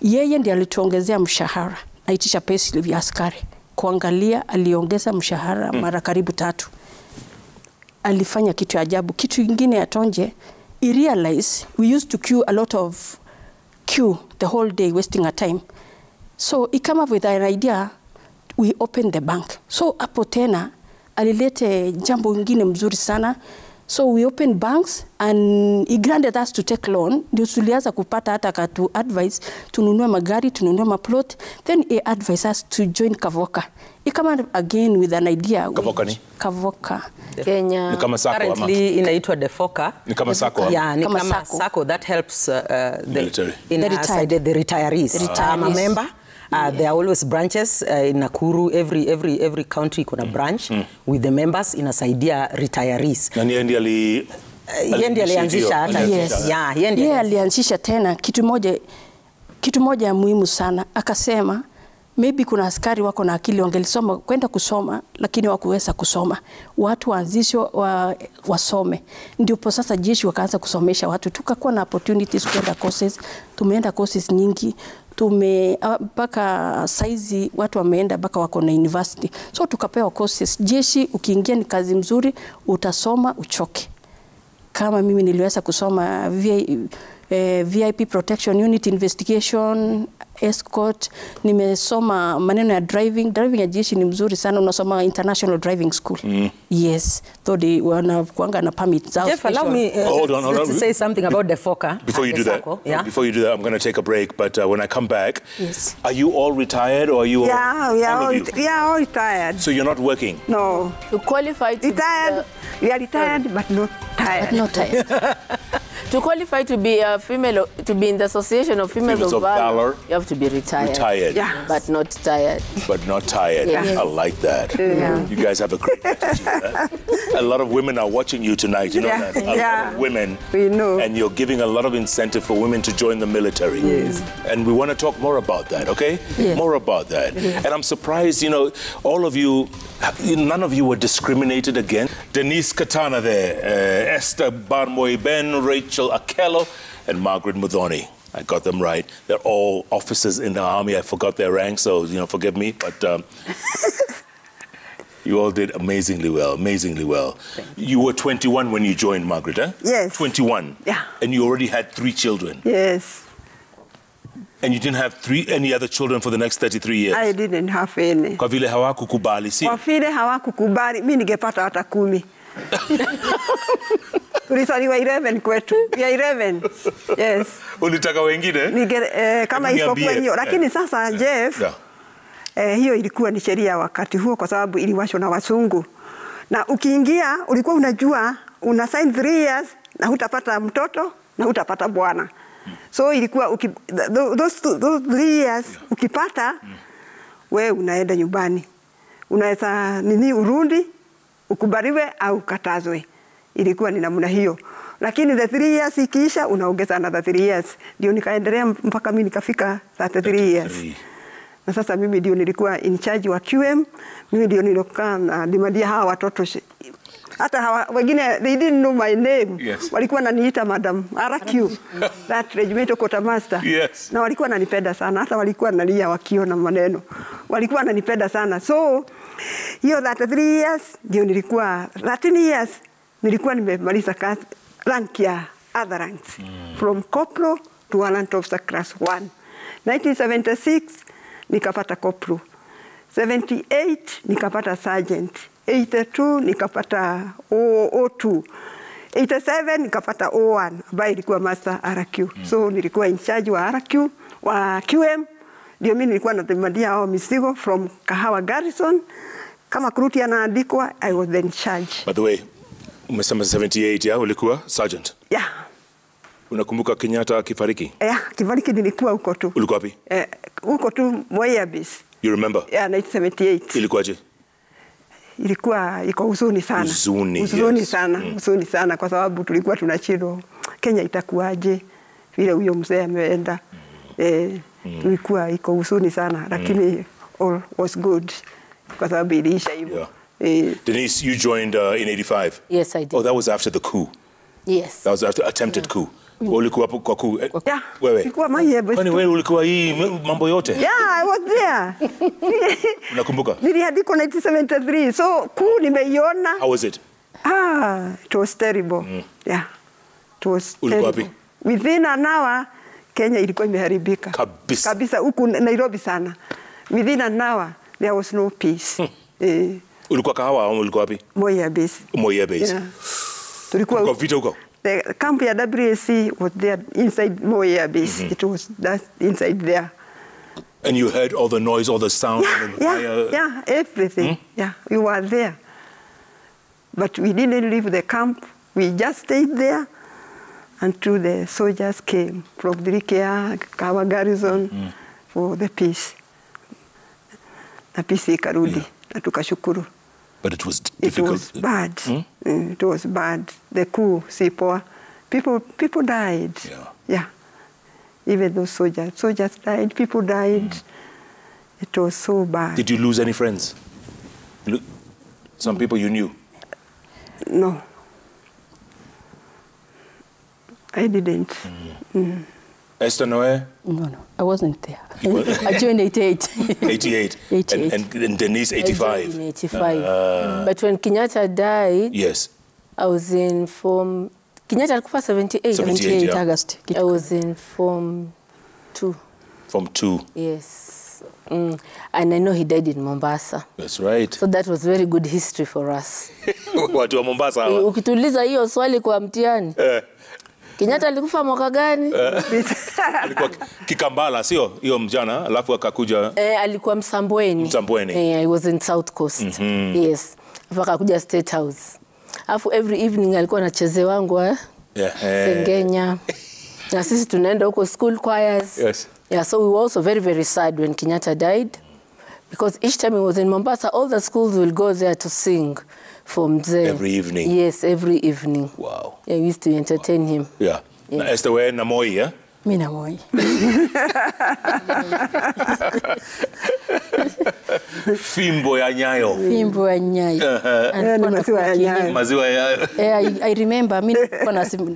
yeye ndiye alituongezea mshahara. Naitisha payslip ya askari. Kuangalia aliongeza mshahara mara karibu 3. Alifanya kitu ya ajabu. Kitu kingine ya Tonje, he realized we used to queue a lot of the whole day, wasting our time. So he came up with an idea, we opened the bank. So hapo tena alilete jambo ingine mzuri sana. So we opened banks and he granted us to take loan. Ndio tulianza kupata hata katu advice, tununue magari, tununue maplot. Then he advised us to join Kavoka. He came up again with an idea. Kavoka ni? Kavoka. Kenya. Ni kama sako ama? Currently inaitwa Defoka. Ni kama sako ama? Yeah, ni kama sako that helps military. The retirees. I'm a member. There are always branches in Nakuru. Every country kuna branch with the members inasaidia retirees. Na yeye ndiye alianzisha hata. Yes. Yeye alianzisha tena kitu moja ya muhimu sana. Akasema maybe kuna askari wako na akili wangelisoma kwenda kusoma lakini hawakuweza kusoma. Watu waanzishwe wasome. Ndipo sasa jeshi wakaanza kusomesha watu. Tukakuwa na opportunities kwenda courses. Tumeenda courses nyingi. Mpaka saizi watu wameenda mpaka wako na university. So tukapewa courses. Jeshi ukiingia ni kazi mzuri, utasoma uchoke. Kama mimi niliweza kusoma VIP Protection Unit Investigation, escort, nimesoma maneno ya driving ya jeshi ni mzuri sana, unasoma International Driving School. Yes, though they wanakuanga na permit zao. Jeff, allow me hold on. to say something about the FOCA. Before you do that, I'm going to take a break, but when I come back, yes. Are you all retired or are you we are all retired. So you're not working? No. You qualified to retired. We are retired but not tired. But not tired. To qualify to be a female, to be in the Association of Females of Valor, you have to be retired. Retired. Yeah. But not tired. But not tired. Yeah. I like that. Yeah. You guys have a great attitude. A lot of women are watching you tonight. You know that? A lot of women. We know. And you're giving a lot of incentive for women to join the military. Yes. And we want to talk more about that, okay? Yes. More about that. Yes. And I'm surprised, you know, all of you, none of you were discriminated against. Denise Katana there, Esther Barmoy-Ben, Rachel Akello, and Margaret Muthoni. I got them right. They're all officers in the Army. I forgot their rank, so, you know, forgive me. But you all did amazingly well, amazingly well. You were 21 when you joined, Margaret, eh? Yes. 21? Yeah. And you already had 3 children? Yes. And you didn't have any other children for the next 33 years? I didn't have any. Kwa vile hawakukubali, si? Kwa vile hawakukubali, mimi ningepata hata 10. Tulisaliwa 11 kwetu. We are 11. Yes. Ulitaka wengine? Kama isipokuwa hiyo. Lakini sasa, Jeff, hiyo ilikuwa ni sheria wakati huo kwa sababu iliwashwa na wasungu. Na ukiingia, ulikuwa unajua, una sign 3 years na hutapata mtoto na hutapata bwana. So ilikuwa, those 3 years, ukipata, we unaenda nyumbani. Unaweza urudi, ukubaliwe au ukatazwe. Ilikuwa ni namna hiyo. Lakini the 3 years ikiisha, unaongeza another 3 years. Ndio nikaendelea mpaka mimi nikafika 33 years. Na sasa mimi ndio nilikuwa in charge wa QM. Mimi ndio nilikuwa na dimadia hawa watoto. Hata hawa wengine, they didn't know my name. Yes. Walikuwa wananiita Madam RQ, that regimental quartermaster. Yes. Na walikuwa wananipenda sana. Hata walikuwa wanalia wakiona maneno. Walikuwa wananipenda sana. So, hiyo 33 years, ndio nilikuwa, 13 years, nilikuwa nimemaliza kazi, rank ya other ranks. From corporal to warrant officer class 1. 1976, nikapata corporal. 78, nikapata sergeant. 82, nikapata O2. 87, nikapata O1, ambayo ilikuwa master RQ. So, nilikuwa in charge wa RQ, wa QM. Ndio mimi nilikuwa natemandia hao misigo from Kahawa Garrison. Kama kruti anaandikwa, I was then in charge. By the way, umesema 78 ya ulikuwa sergeant? Yeah. Unakumbuka Kenyatta akifariki? Kifariki nilikuwa huko tu. Ulikuwa wapi? Huko tu Moya Base. You remember? Yeah, 1978. Ilikuwaje? Ilikuwa iko huzuni sana. Huzuni sana, huzuni sana kwa sababu tulikuwa tunachiro Kenya itakuwaje vile huyo mzee ameenda. Tulikuwa iko huzuni sana, lakini all was good kwa sababu iliisha hivyo. Denise, you joined in 85? Yes, I did. Oh, that was after the coup? Yes. That was after attempted coup? Ulikuwa kwa coup? Yeah. Wewe? Ilikuwa Moya Base. Kwani wewe ulikuwa hii mambo yote? Yeah, I was there. Unakumbuka? Niliandikwa 1973. So, coup nimeiona. How was it? It was terrible. Yeah. It was Ulikuwa terrible. Within an hour, Kenya ilikuwa imeharibika. Kabisa. Kabisa, huku Nairobi sana. Within an hour, there was no peace. Ulikuwa Kahawa au ulikuwa wapi? Moya Base. Moya Base. Yeah. Tulikuwa vita huko? The camp ya WSC was there inside Moya Base. It was that inside there. And you heard all the noise, all the sound? Yeah, everything. Yeah, we were there. But we didn't leave the camp. We just stayed there until the soldiers came from Dirikia, Kahawa Garrison for the peace. Na peace ikarudi, na tukashukuru. But it was difficult. It was bad. It was bad. The coup, Sipoa. People died. Yeah. Even those soldiers died, people died. It was so bad. Did you lose any friends? Some people you knew? No. I didn't. Esther Noe? No. I wasn't there. I joined 88. 88. 88. And Denise 85. I joined in 85. But when Kenyatta died, yes, I was in Form... Kenyatta alikufa 78. 78, August. I was in Form 2. Form 2. Yes. And I know he died in Mombasa. That's right. So that was very good history for us. Watu wa Mombasa hawa. Ukituliza hiyo swali kwa mtihani. Kenyatta alikufa mwaka gani? Alikuwa Kikambala, sio? Hiyo mjana, alafu akakuja... alikuwa Msambweni. Msambweni. I was in South Coast. Yes. Alafu akakuja State House. Alafu every evening alikuwa anacheze wangu Sengenya. Na sisi tunaenda huko school choirs. Yes. Yeah, so we were also very, very sad when Kenyatta died. Because each time he was in Mombasa, all the schools will go there to sing for Mzee. Every evening? Yes, every evening. Wow. Yeah, we used to entertain him. Yeah. Na Esther, wewe na Moi, yeah? Mimi na Moi. Fimbo ya Nyayo. Fimbo ya Nyayo. Maziwa ya Nyayo. Maziwa ya I remember, mimi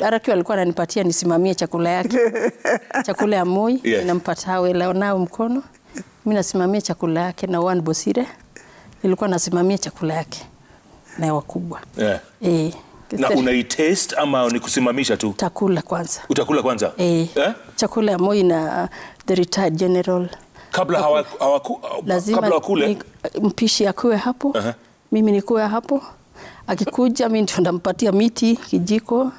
Arakiwa alikuwa ananipatia nisimamie chakula yake. Chakula ya Moi, ninampata wela nao mkono. Mimi nasimamia chakula yake na One Bosire. Nilikuwa nasimamia chakula yake na wakubwa. Na unaitaste ama ni kusimamisha tu? Takula kwanza. Utakula kwanza? Chakula ya Moi na the retired general. Kabla kabla wakule? Mpishi akuwe hapo. Mimi nikuwe hapo. Akikuja mimi ndio ndampatia miti, kijiko.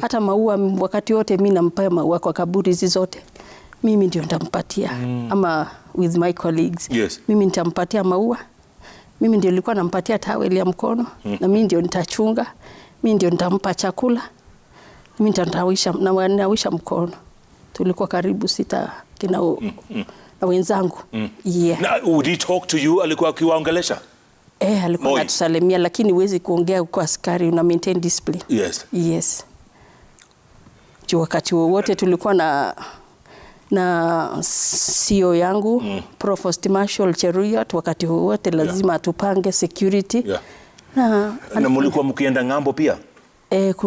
Hata maua wakati wote mimi nampea maua kwa kaburi hizi zote. Mimi ndio nitampatia. Ama with my colleagues. Yes. Mimi nitampatia maua. Mimi ndio nilikuwa nampatia taweli ya mkono. Na mimi ndio nitachunga. Mimi ndio nitampa chakula. Mimi nitawisha mkono. Tulikuwa karibu 6 kina na wenzangu. Yeah. Na would he talk to you? Alikuwa akiwaongelesha? Alikuwa anatusalimia, lakini huwezi kuongea kwa askari, una maintain discipline. Yes. Yes. Wakati wote tulikuwa na CEO yangu, Provost Marshal Cheruiyot, wakati wote lazima atupange security. Na mlikuwa mkienda ngambo pia?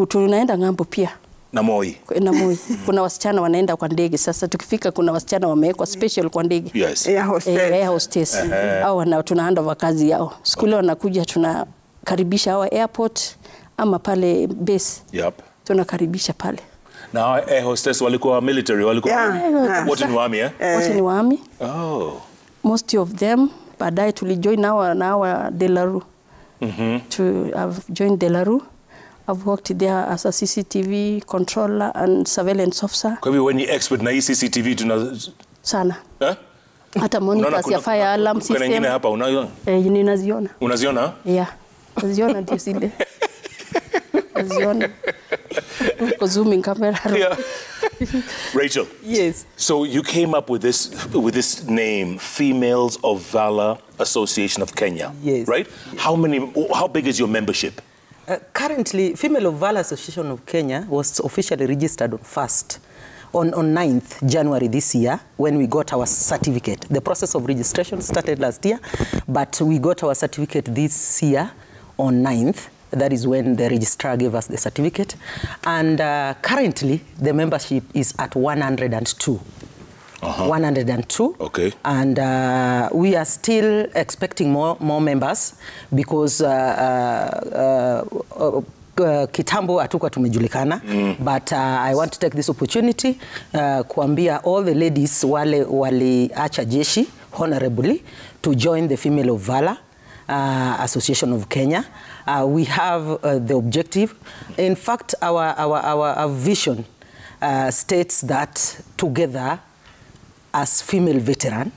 Tunaenda ngambo pia. Na Moi? Na Moi. Kuna wasichana wanaenda kwa ndege. Sasa tukifika kuna wasichana wamewekwa special kwa ndege. Yes. Air hostess. Au tunaanda wakazi yao. Siku ile wanakuja tunakaribisha hawa airport ama pale base. Tunakaribisha pale. Na hawa air hostess walikuwa military, walikuwa wote ni army, wote ni army. Most of them baadaye tulijoin na hawa Delaru. I've joined Delaru. I've worked there as a CCTV controller and surveillance officer. Kwa hivyo wewe ni expert na CCTV sana. Hata monitors ya fire alarm system. Kuna nyingine hapa unaona? Ninaziona. Unaziona? Yeah. Naziona ndio zile. Naziona. Zooming camera. Rachel. Yes. So you came up with this name, Females of Valor Association of Kenya. Yes. Right? How big is your membership? Currently, Female of Valor Association of Kenya was officially registered on 9th January this year when we got our certificate. The process of registration started last year, but we got our certificate this year on 9th. That is when the registrar gave us the certificate. And currently, the membership is at 102. 102. Okay. And we are still expecting more members because kitambo hatukuwa tumejulikana. But I want to take this opportunity kuambia all the ladies wale waliacha jeshi honorably to join the Female of Valor Association of Kenya. We have the objective. In fact, our vision states that together as female veteran,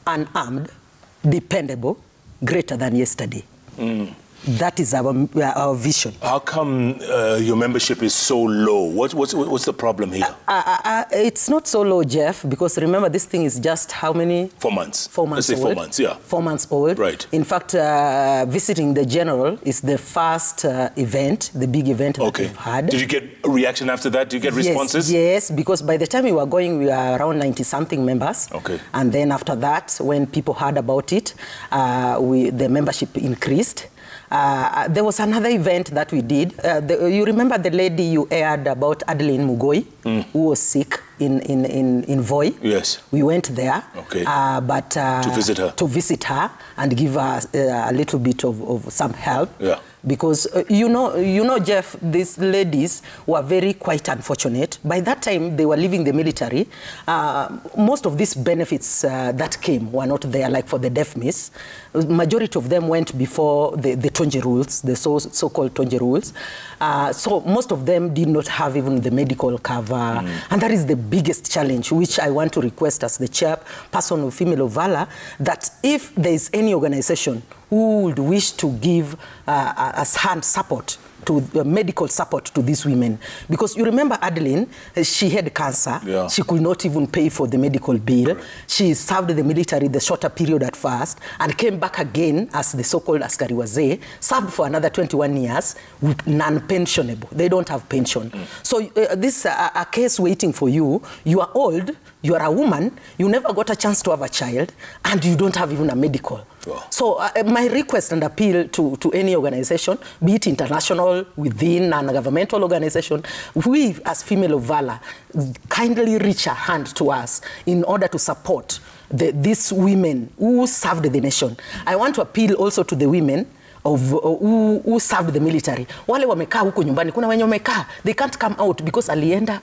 unarmed, dependable, greater than yesterday. That is our vision. How come your membership is so low? What's the problem here? It's not so low, Jeff, because remember this thing is just how many? 4 months. 4 months Let's say old. 4 months, yeah. 4 months old. Right. In fact, visiting the general is the first event, the big event that we've had. Did you get a reaction after that? Did you get responses? Yes, because by the time we were going, we were around 90-something members. Okay. And then after that, when people heard about it, the membership increased. There was another event that we did. You remember the lady you aired about, Adeline Mugoi, who was sick in Voi? Yes. We went there. Okay. But to visit her. To visit her and give her a little bit of some help. Yeah. Because you know, Jeff, these ladies were very quite unfortunate. By that time, they were leaving the military. Most of these benefits that came were not there, like for the deaf miss. Majority of them went before the Tonje rules, the so-called Tonje rules. So most of them did not have even the medical cover. And that is the biggest challenge, which I want to request as the chairperson of Female of Valor, that if there is any organization who would wish to give us hand support to medical support to these women. Because you remember Adeline, she had cancer. Yeah. She could not even pay for the medical bill. Right. She served the military the shorter period at first and came back again as the so-called askari wazee, served for another 21 years with non-pensionable. They don't have pension. So this is a case waiting for you. You are old, you are a woman, you never got a chance to have a child, and you don't have even a medical. Wow. So my request and appeal to any organization, be it international, within, and a governmental organization, we as Female of Valor, kindly reach a hand to us in order to support these women who served the nation. I want to appeal also to the women who served the military. Wale wamekaa huko nyumbani, kuna wenye wamekaa, they can't come out because alienda,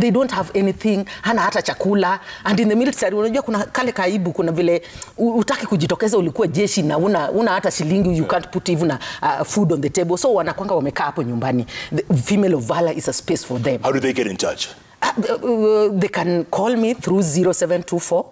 they don't have anything, hana hata chakula, and in the military, unajua kuna kale kaibu, kuna vile utaki kujitokeza ulikuwa jeshi na una hata shilingi, you can't put even food on the table, so wanakwanga wamekaa hapo nyumbani. The Female of Valor is a space for them. How do they get in touch? They can call me through 0724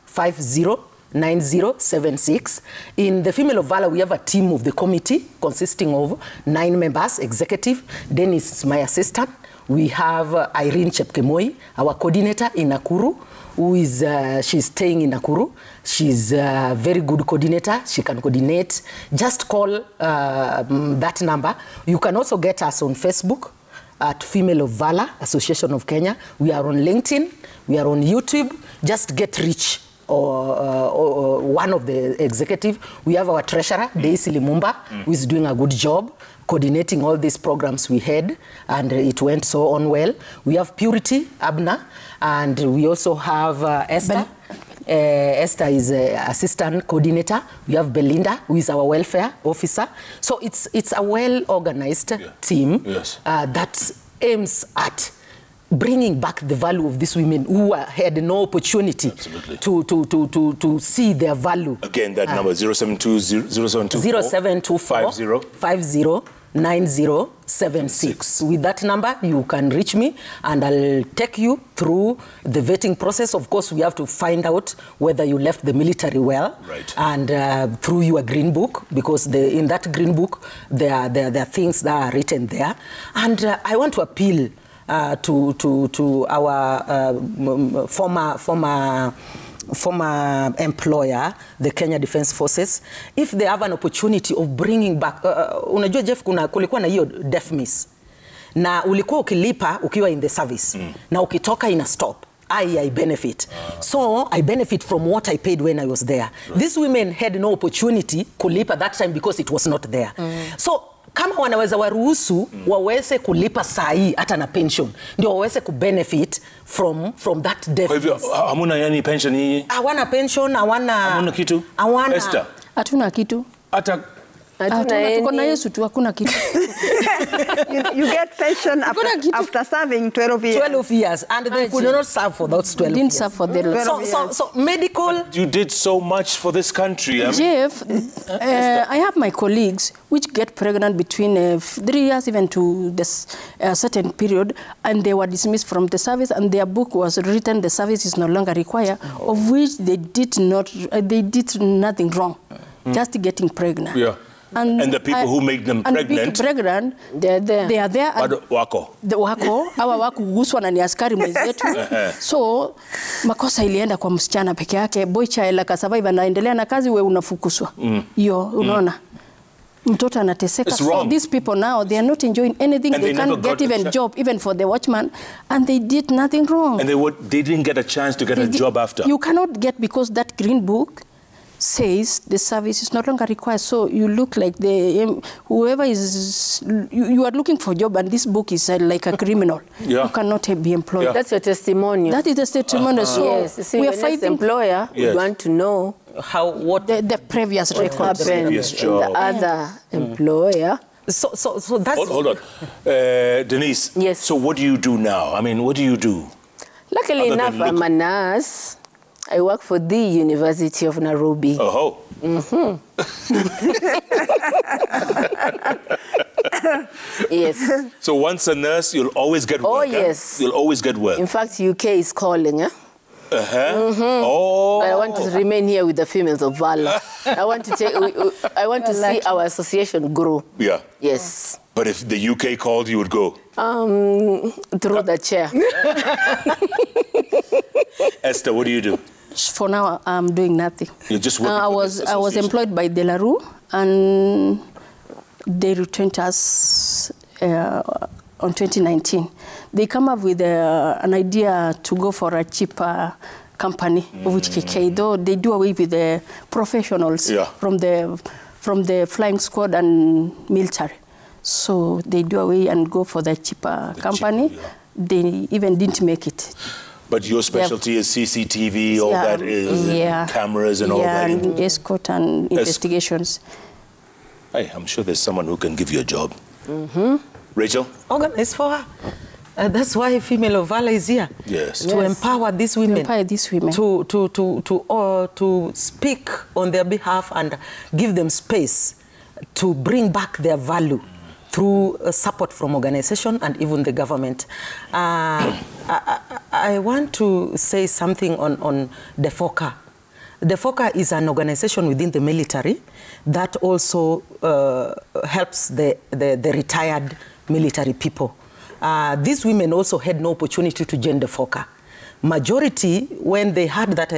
50 9076. In the Female of Valor, we have a team of the committee consisting of 9 members, executive. Dennis is my assistant. We have Irene Chepkemoi, our coordinator in Nakuru, who is, she's staying in Nakuru. She's a very good coordinator. She can coordinate. Just call that number. You can also get us on Facebook at Female of Valor, Association of Kenya. We are on LinkedIn. We are on YouTube. Just get rich. Or one of the executive. We have our treasurer, Daisy Limumba, who is doing a good job coordinating all these programs we had, and it went so on well. We have Purity, Abna, and we also have Esther. Esther is assistant coordinator. We have Belinda, who is our welfare officer. So it's a well-organized team that aims at bringing back the value of these women who had no opportunity to see their value. Again, that number 0724 50 9076. With that number, you can reach me, and I'll take you through the vetting process. Of course, we have to find out whether you left the military well, and through your green book, because in that green book, there are things that are written there. And I want to appeal to our former employer, the Kenya Defence Forces, if they have an opportunity of bringing back, unajua Jeff, kulikuwa na hiyo death miss, na ulikuwa ukilipa ukiwa in the service, na ukitoka ina stop. I benefit. So I benefit from what I paid when I was there. These women had no opportunity kulipa that time because it was not there. So kama wanaweza waruhusu waweze kulipa sahi hata na pension, ndio waweze kubenefit from that death. Kwa hivyo hamuna yani pension hii? Hawana pension, hamuna kitu? Hawana. Esther? Hatuna kitu. Hata tuko na Yesu tu, hakuna kitu. You get pension after serving 12 years. 12 years, and they could not serve for those 12 Didn't years. serve for the So medical. But you did so much for this country. Jeff, I have my colleagues which get pregnant between 3 years even to this certain period, and they were dismissed from the service, and their book was written, the service is no longer required, of which they did nothing wrong, just getting pregnant. Yeah. And the people who make them pregnant, they are there. They are there. Wako. Hawa wako guswa na ni askari mwenzetu. So makosa ilienda kwa msichana peke yake. Boy child akasurvive, anaendelea na kazi, wewe unafukuswa. Hiyo unaona. Mtoto anateseka. So these people now, they are not enjoying anything. They can't get even job, even for the watchman, and they did nothing wrong. And they didn't get a chance to get a job after. You cannot get, because that green book says the service is no longer required. So you look like whoever is, you are looking for a job, and this book is like a criminal. You cannot be employed. That's your testimonial. That is the testimonial. So yes, see, we are fighting. Employer, we want to know what the previous record happened in the other employer. So that's... Hold on. Denise, yes. So what do you do now? I mean, what do you do? Luckily enough, I'm a nurse. I work for the University of Nairobi. Oh. Yes. So once a nurse, you'll always get work. Oh, yes. You'll always get work. In fact, UK is calling. Oh. I want to remain here with the females of valor. I want to see our association grow. Yeah. Yes. But if the UK called, you would go? Through the chair. Esther, what do you do? For now, I'm doing nothing. You're just working I was employed by Delarue, and they returned us on 2019. They come up with an idea to go for a cheaper company, which KK, though they do away with the professionals from the flying squad and military. So they do away and go for the cheaper company. They even didn't make it. But your specialty is CCTV, all that is cameras and all that. Yeah, and escort and investigations. Hey, I'm sure there's someone who can give you a job. Rachel? Organize for her. That's why Female of Valor is here. Yes. To empower these women. To empower these women. To speak on their behalf and give them space to bring back their value through support from organization and even the government. I want to say something on the FOCA. The FOCA is an organization within the military that also helps the retired military people. These women also had no opportunity to join the FOCA. Majority, when they heard that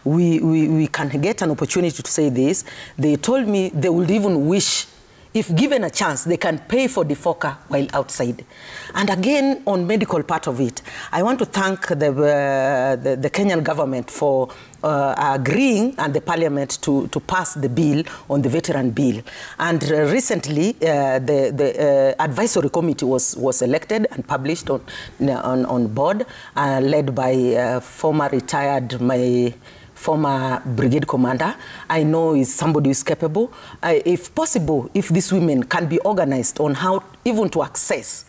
we can get an opportunity to say this, they told me they would even wish, if given a chance, they can pay for the FOCA while outside. And again, on medical part of it, I want to thank the Kenyan government for agreeing and the parliament to pass the bill on the veteran bill. And recently, the advisory committee was elected and published on board, led by former retired, former brigade commander. I know is somebody who is capable. If possible, if these women can be organized on how even to access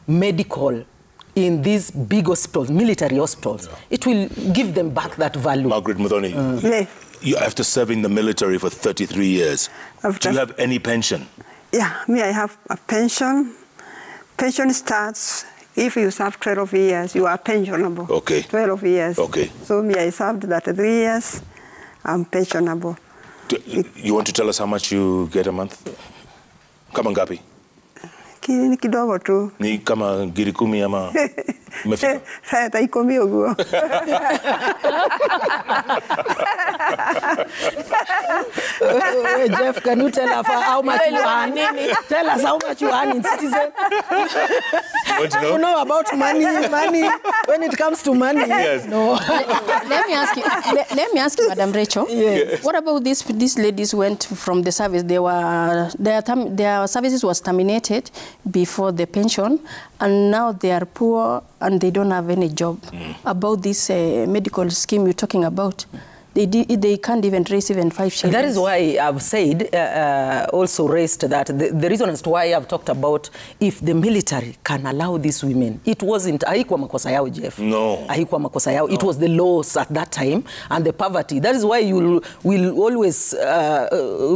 medical in these big hospitals, military hospitals, it will give them back that value. Margaret Muthoni, after serving the military for 33 years, do you have any pension? Yeah, me, I have a pension. Pension starts if you serve 12 years, you are pensionable. Okay. 12 years. Okay. So me, I served that 3 years, I'm pensionable. You want to tell us how much you get a month? Kama ngapi? Ni kidogo tu. Ni kama ngiri 10 ama umefika? Saya taikomi oguo. Jeff, can you tell us how much you earn? Tell us how much you earn in Citizen. You know about money when it comes to money. Yes. No. Let me ask you, Madam Rachel. Yes. What about these ladies who went from the service? Their services was terminated before the pension, and now they are poor and they don't have any job. About this medical scheme you're talking about, they can't even raise even 5 shillings. That is why I've said, also raised that the reason as to why I've talked about if the military can allow these women, it wasn't, haikuwa makosa yao, Jeff. No. Haikuwa makosa yao. It was the laws at that time and the poverty. That is why you will always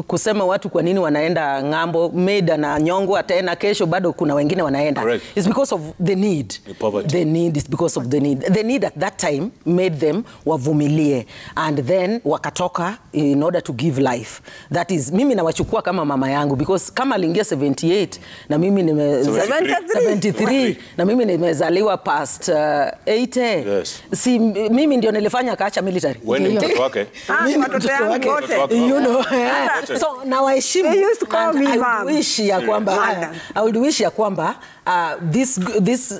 kusema watu kwa nini wanaenda ngambo, maid na nyongo tena kesho bado kuna wengine wanaenda. Correct. It's because of the need. The poverty. The need is because of the need. The need at that time made them wavumilie, and then wakatoka in order to give life. That is, mimi nawachukua kama mama yangu, because kama aliingia 78 na mimi 73 na mimi nimezaliwa past 80. Yes. Si mimi ndio nilifanya kaacha military. Wewe ni mtoto wake. Mimi mtoto wake. You know. So now I used to call me mom. I would wish ya kwamba this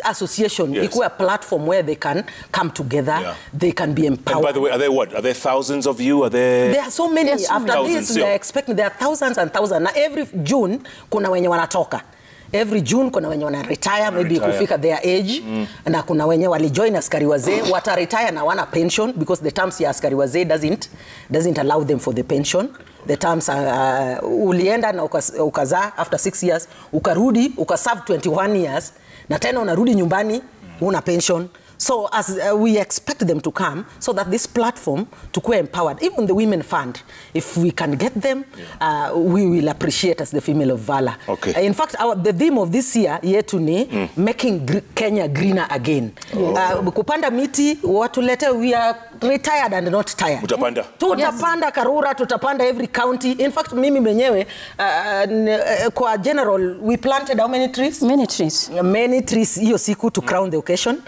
association ikuwe a platform where they can come together, they can be empowered. And by the way, are there thousands of you? There are so many. After thousands, this, we are expecting there are thousands and thousands. Now every June, kuna wenye wanatoka. Every June kuna wenye wana retire, maybe kufika their age. Na kuna wenye wali join askari wazee, wata retire na wana pension, because the terms ya askari wazee doesn't allow them for the pension. The terms ulienda na ukazaa after 6 years, ukarudi, ukaserve 21 years, na tena unarudi nyumbani, una pension. So as we expect them to come, so that this platform to go empowered, even the Women Fund, if we can get them, we will appreciate as the female of valor. Okay. In fact, the theme of this year, making Kenya greener again. Kupanda miti, watulete, we are retired and not tired. Utapanda. Tutapanda Karura, tutapanda every county. In fact, mimi mwenyewe, kwa general, we planted how many trees? Many trees. Many trees hiyo siku to crown the occasion.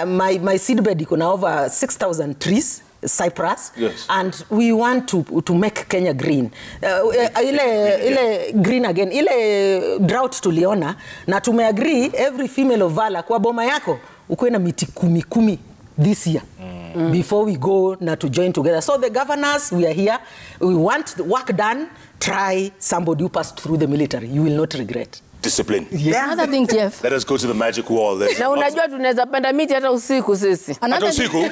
My seedbed iko na over 6,000 trees, cypress, and we want to make Kenya green. Ile green again, ile drought tuliona, na tumeagree every female of valor kwa boma yako ukuwe na miti 10 this year. Before we go now to join together. So the governors, we are here. We want the work done. Try somebody who passed through the military. You will not regret. Discipline. Yeah. Another thing, Jeff. Let us go to the magic wall then. Na unajua tunaweza panda miti hata usiku sisi. Hata usiku?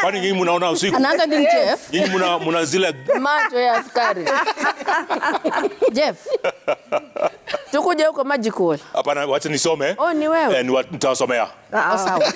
Kwani nyinyi mnaona usiku? Another thing, Jeff. Nyinyi mna zile macho ya askari. Jeff. Tukuje huko magic wall. Hapana, wacha nisome. Oh, ni wewe. Nitasomea. Sawa.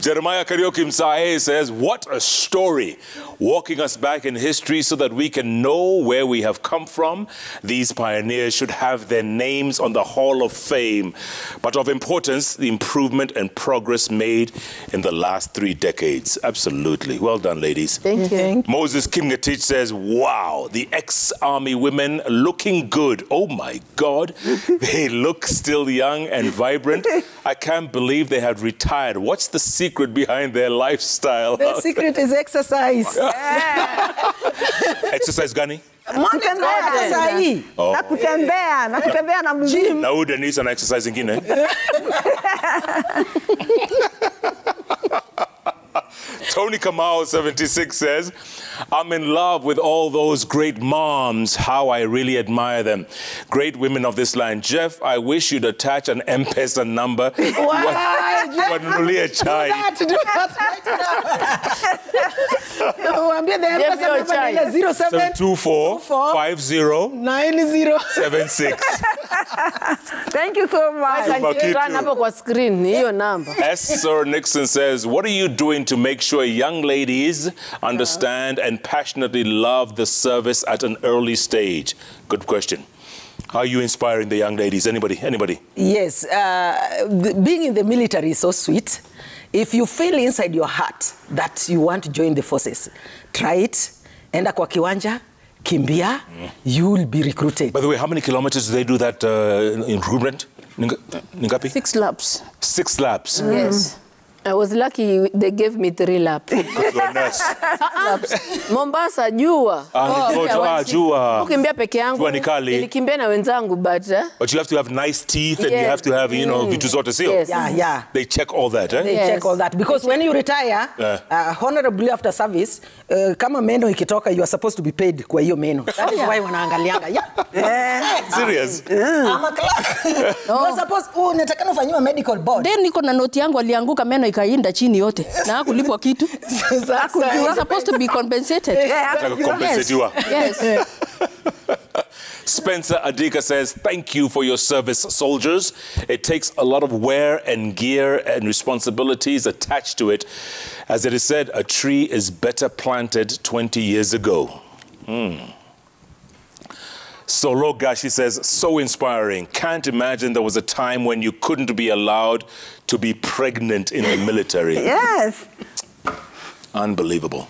Jeremiah Karaoke Msae says, what a story, walking us back in history so that we can know where we have come from. These pioneers should have their names on the Hall of Fame. But of importance, the improvement and progress made in the last 3 decades. Absolutely. Well done, ladies. Thank you. Moses Kimgetich says, wow, the ex-army women looking good. Oh my God, they look still young and vibrant. I can't believe they have retired. What's the secret behind their lifestyle? The secret is exercise. Exercise gani? Nakutembea na mguu. Na huyu Denise ana exercise ingine. Tony Kamau, 76, says, I'm in love with all those great moms. How I really admire them. Great women of this land. Jeff, I wish you'd attach an M-Pesa number. Wanunulie chai. Do that. 724-50-76. Thank you so much. Hapo kwa screen hiyo namba. Sir Nixon says, what are you doing to make sure young ladies understand and passionately love the service at an early stage? Good question. How are you inspiring the young ladies? Anybody? Yes. Being in the military is so sweet. If you feel inside your heart that you want to join the forces, try it. Enda kwa kiwanja, kimbia, you will be recruited. By the way, how many kilometers do they do that recruitment? Ningapi? 6 laps. 6 laps? Yes. I was lucky they gave me 3 laps. Mombasa, jua. Jua. Ukimbia peke yangu. Jua ni kali. Nilikimbia na wenzangu, but you have to have nice teeth and you have to have, you know, vitu zote sio? Yes. Yeah. They check all that, eh? They check all that. Because when you retire, honorably after service, kama meno ikitoka, you are supposed to be paid kwa hiyo meno. That is why wanaangalianga. Serious? I'm a clerk. You are supposed, unatakana ufanyiwa medical board. Then niko na noti yangu alianguka meno ikainda chini yote. Na hakulipwa kitu. You are supposed to be compensated. Compensate you. Yes. Spencer Adika says, thank you for your service, soldiers. It takes a lot of wear and gear and responsibilities attached to it. As it is said, a tree is better planted 20 years ago. Solo Gashi says, so inspiring. Can't imagine there was a time when you couldn't be allowed to be pregnant in the military. Yes. Unbelievable.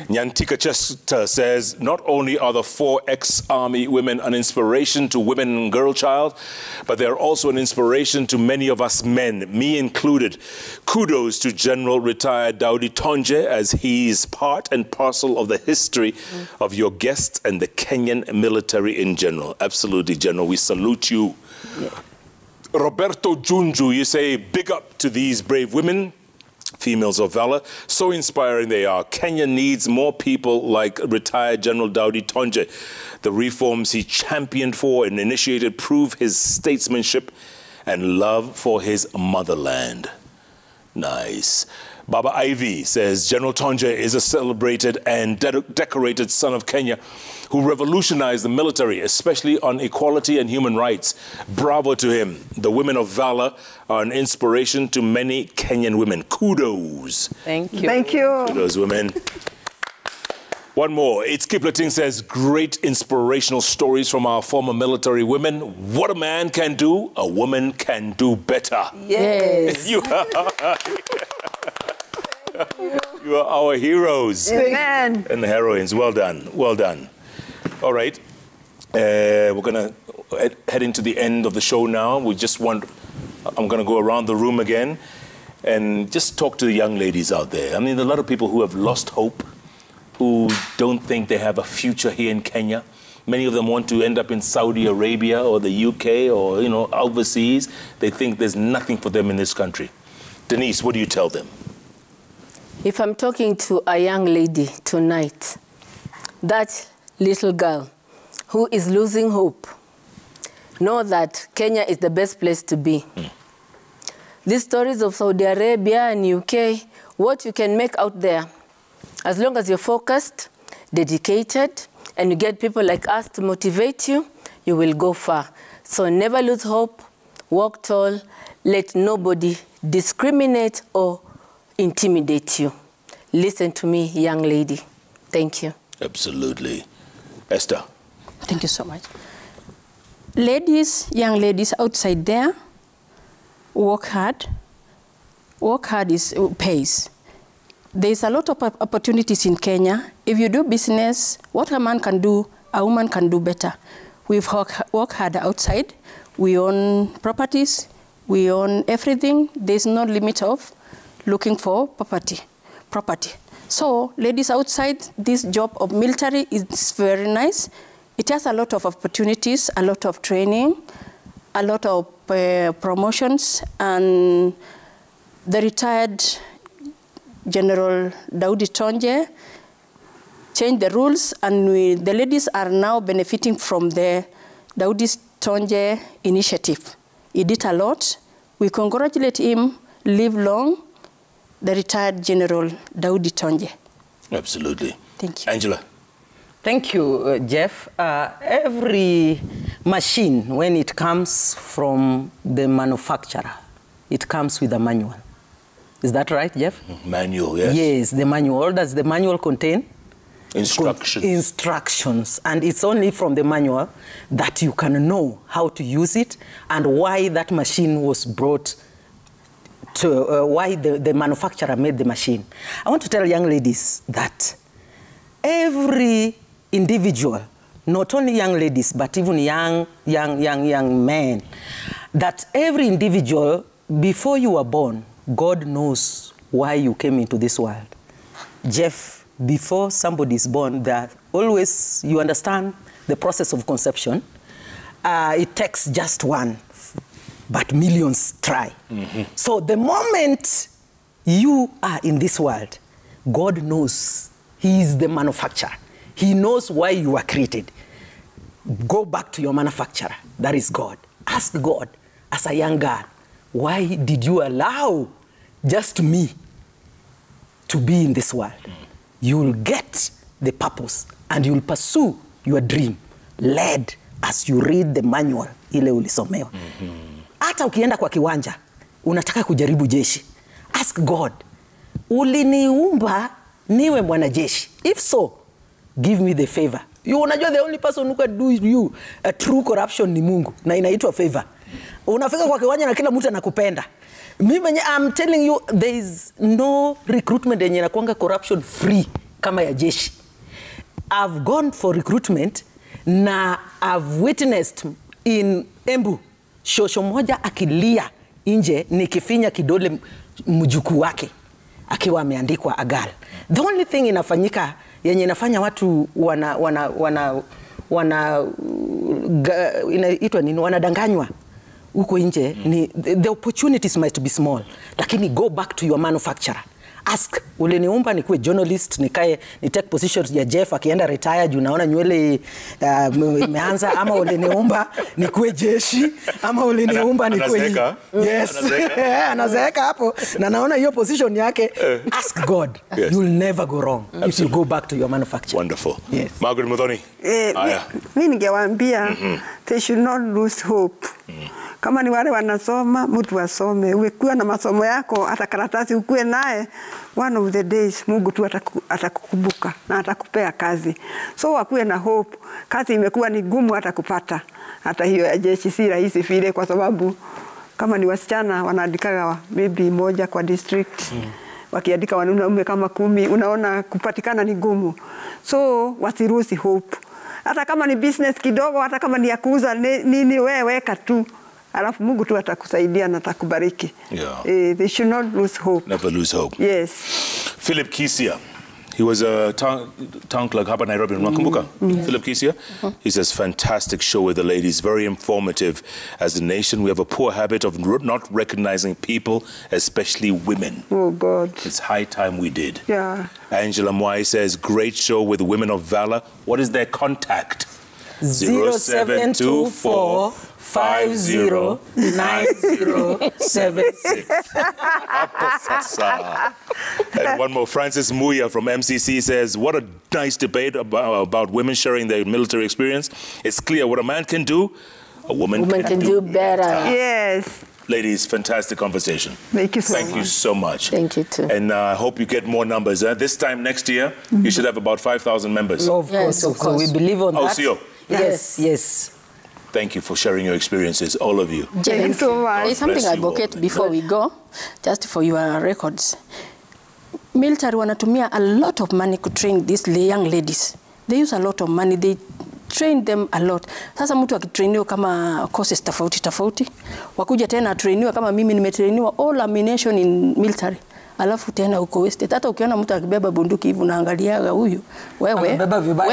Nyantika Chester says, not only are the 4 ex-army women an inspiration to women and girl child, but they're also an inspiration to many of us men, me included. Kudos to General Retired Daudi Tonje, as he's part and parcel of the history of your guests and the Kenyan military in general. Absolutely, General. We salute you. Yeah. Roberto Junju, you say, big up to these brave women. Females of valor, so inspiring they are. Kenya needs more people like retired General Daudi Tonje. The reforms he championed for and initiated prove his statesmanship and love for his motherland. Nice. Baba Ivy says, General Tonje is a celebrated and decorated son of Kenya who revolutionized the military, especially on equality and human rights. Bravo to him. The women of valor are an inspiration to many Kenyan women. Kudos. Thank you. Thank you. Kudos, women. One more. It's Kipleting says, great inspirational stories from our former military women. What a man can do, a woman can do better. Yes. You are our heroes. Amen. And heroines. Well done. Well done. All right. We're going to head into the end of the show now. I'm going to go around the room again and just talk to the young ladies out there. I mean, there are a lot of people who have lost hope, who don't think they have a future here in Kenya. Many of them want to end up in Saudi Arabia or the UK or, overseas. They think there's nothing for them in this country. Denise, what do you tell them? If I'm talking to a young lady tonight, that little girl who is losing hope, know that Kenya is the best place to be. These stories of Saudi Arabia and UK, what you can make out there, as long as you're focused, dedicated, and you get people like us to motivate you, you will go far. So never lose hope, walk tall, let nobody discriminate or intimidate you. Listen to me, young lady. Thank you. Absolutely. Esther. Thank you so much. Ladies, young ladies outside there, work hard. Work hard pays. There's a lot of opportunities in Kenya. If you do business, what a man can do, a woman can do better. We've worked hard outside. We own properties. We own everything. There's no limit of looking for property. So, ladies outside, this job of military is very nice. It has a lot of opportunities, a lot of training, a lot of promotions, and the retired General Daudi Tonje changed the rules, and the ladies are now benefiting from the Daudi Tonje initiative. He did a lot. We congratulate him. Live long, the retired General Daudi Tonje. Absolutely. Thank you. Angela. Thank you, Jeff. Every machine, when it comes from the manufacturer, it comes with a manual. Is that right, Jeff? Manual, yes. Yes, the manual. What does the manual contain? Instructions. Instructions. And it's only from the manual that you can know how to use it and why that machine was brought to, why the manufacturer made the machine. I want to tell young ladies that every individual, not only young ladies, but even young men, that every individual, before you were born, God knows why you came into this world. Jeff, before somebody is born, that always, you understand the process of conception. It takes just one, but millions try. So the moment you are in this world, God knows. He is the manufacturer. He knows why you were created. Go back to your manufacturer. That is God. Ask God, as a young girl, why did you allow just me to be in this world? You will get the purpose and you will pursue your dream, led as you read the manual ile ulisomewa. Hata ukienda kwa kiwanja, unataka kujaribu jeshi. Ask God, uliniumba niwe mwanajeshi? If so, give me the favor. Unajua the only person who can do you a true corruption ni Mungu, na inaitwa favor. Unafika kwa kiwanja na kila mtu anakupenda. I'm telling you, there is no recruitment yenye inakuanga corruption free kama ya jeshi. I've gone for recruitment na I've witnessed in Embu, shosho moja akilia nje nikifinya kidole mjukuu wake akiwa ameandikwa agal. The only thing inafanyika yenye inafanya watu inaitwa nini, wanadanganywa huko nje ni the opportunities might be small, lakini go back to your manufacturer. ask, uliniumba nikuwe journalist, nikae ni take positions ya Jeff akienda retire juu naona nywele imeanza, ama uliniumba nikuwe jeshi, ama uliniumba nikuwe yes anazeeka hapo na naona hiyo position yake. Ask God. Yes. You'll never go wrong. Absolutely. If you go back to your manufacture. Wonderful. Yes. Margaret Muthoni. Mimi ningewaambia they should not lose hope. Kama ni wale wanasoma, mtu asome. Ukiwa na masomo yako, hata karatasi ukue naye, one of the days Mungu tu atakukumbuka na atakupea kazi. So wakuwe na hope. Kazi imekuwa ni gumu hata kupata. Hata hiyo ya jeshi si rahisi vile, kwa sababu kama ni wasichana wanaandika maybe moja kwa district. Wakiandika wanaume kama 10, unaona kupatikana ni gumu. So wasiruhusi hope. Hata kama ni business kidogo, hata kama ni ya kuuza nini, wewe weka tu. Alafu Mungu tu atakusaidia na atakubariki. Yeah. They should not lose hope. Never lose hope. Yes. Philip Kisia. He was a town clerk hapa Nairobi. Unakumbuka? Philip Kisia? He says, fantastic show with the ladies, very informative. As a nation, we have a poor habit of not recognizing people, especially women. Oh, God. It's high time we did. Yeah. Angela Mwai says, great show with women of valor. What is their contact? 0724 509076. And one more, Francis Muya from MCC says, what a nice debate about women sharing their military experience. It's clear what a man can do, a woman can do better. Yes. Ladies, fantastic conversation. Thank you so much. Thank you so much. Thank you too. And I hope you get more numbers. This time next year, you should have about 5,000 members. Of course. We believe on that. OCO. Yes. Thank you for sharing your experiences, all of you. Thank you so much. There's something I advocate before we go, just for your records. Military wanatumia a lot of money to train these young ladies. They use a lot of money. They train them a lot. Sasa mtu akitrainiwa kama courses tofauti, wakuja tena trainiwa kama mimi nimetrainiwa all ammunition in military. Alafu tena uko wasted. Hata ukiona mtu akibeba bunduki hivi unaangaliaga huyu wewe unabeba,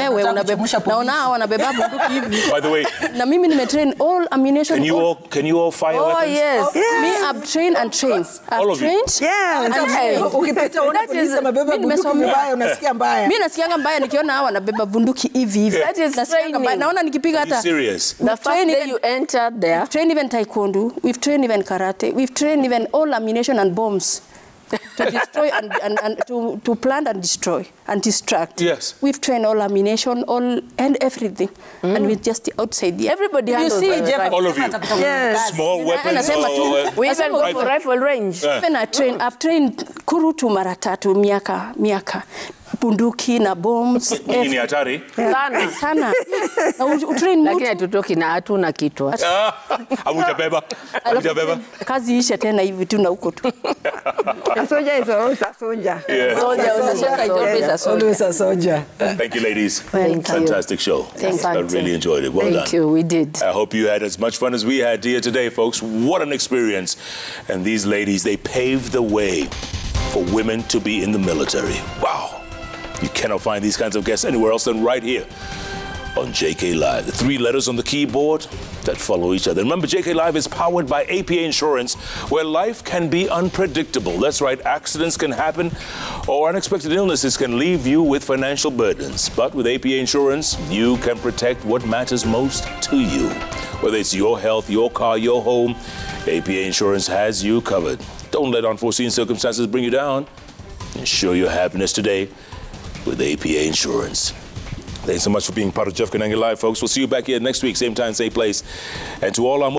naona wanabeba bunduki hivi. By the way, na mimi nimetrain all ammunition. Can you all fire weapons? Oh yes. Me I've trained and trained. All of you? Yeah. Ukipita unaona polisi amebeba bunduki mbaya unasikia mbaya. Mimi nasikianga mbaya nikiona hawa wanabeba bunduki hivi. That is training. Naona nikipiga hata. Serious? The first day you enter there. We've trained even taekwondo. We've trained even karate. We've trained even all ammunition and bombs. To destroy and to plant and destroy and distract. Yes. We've trained all ammunition, and everything. And we're just outside there. Everybody you see, Jeff, all of you. Yes. Small weapons. We even go for rifle range. Even I've trained kurutu mara 3 miaka. Bunduki na bombs. Ni hatari. Sana. Na utrain mtu. Lakini hatutoki na hatuna kitu. Hamujabeba. Kazi isha tena hivi tu na huko tu. A soldier is always a soldier. Yeah. Always a soldier. Thank you, ladies. Thank you. Fantastic show. I really enjoyed it. Well done. Thank you. We did. I hope you had as much fun as we had here today, folks. What an experience. And these ladies, they paved the way for women to be in the military. Wow. You cannot find these kinds of guests anywhere else than right here on JKLIVE. The 3 letters on the keyboard that follow each other. Remember, JKLIVE is powered by APA Insurance, where life can be unpredictable. That's right, accidents can happen or unexpected illnesses can leave you with financial burdens. But with APA Insurance, you can protect what matters most to you. Whether it's your health, your car, your home, APA Insurance has you covered. Don't let unforeseen circumstances bring you down. Ensure your happiness today with APA Insurance. Thanks so much for being part of JKLIVE, folks. We'll see you back here next week, same time, same place. And to all our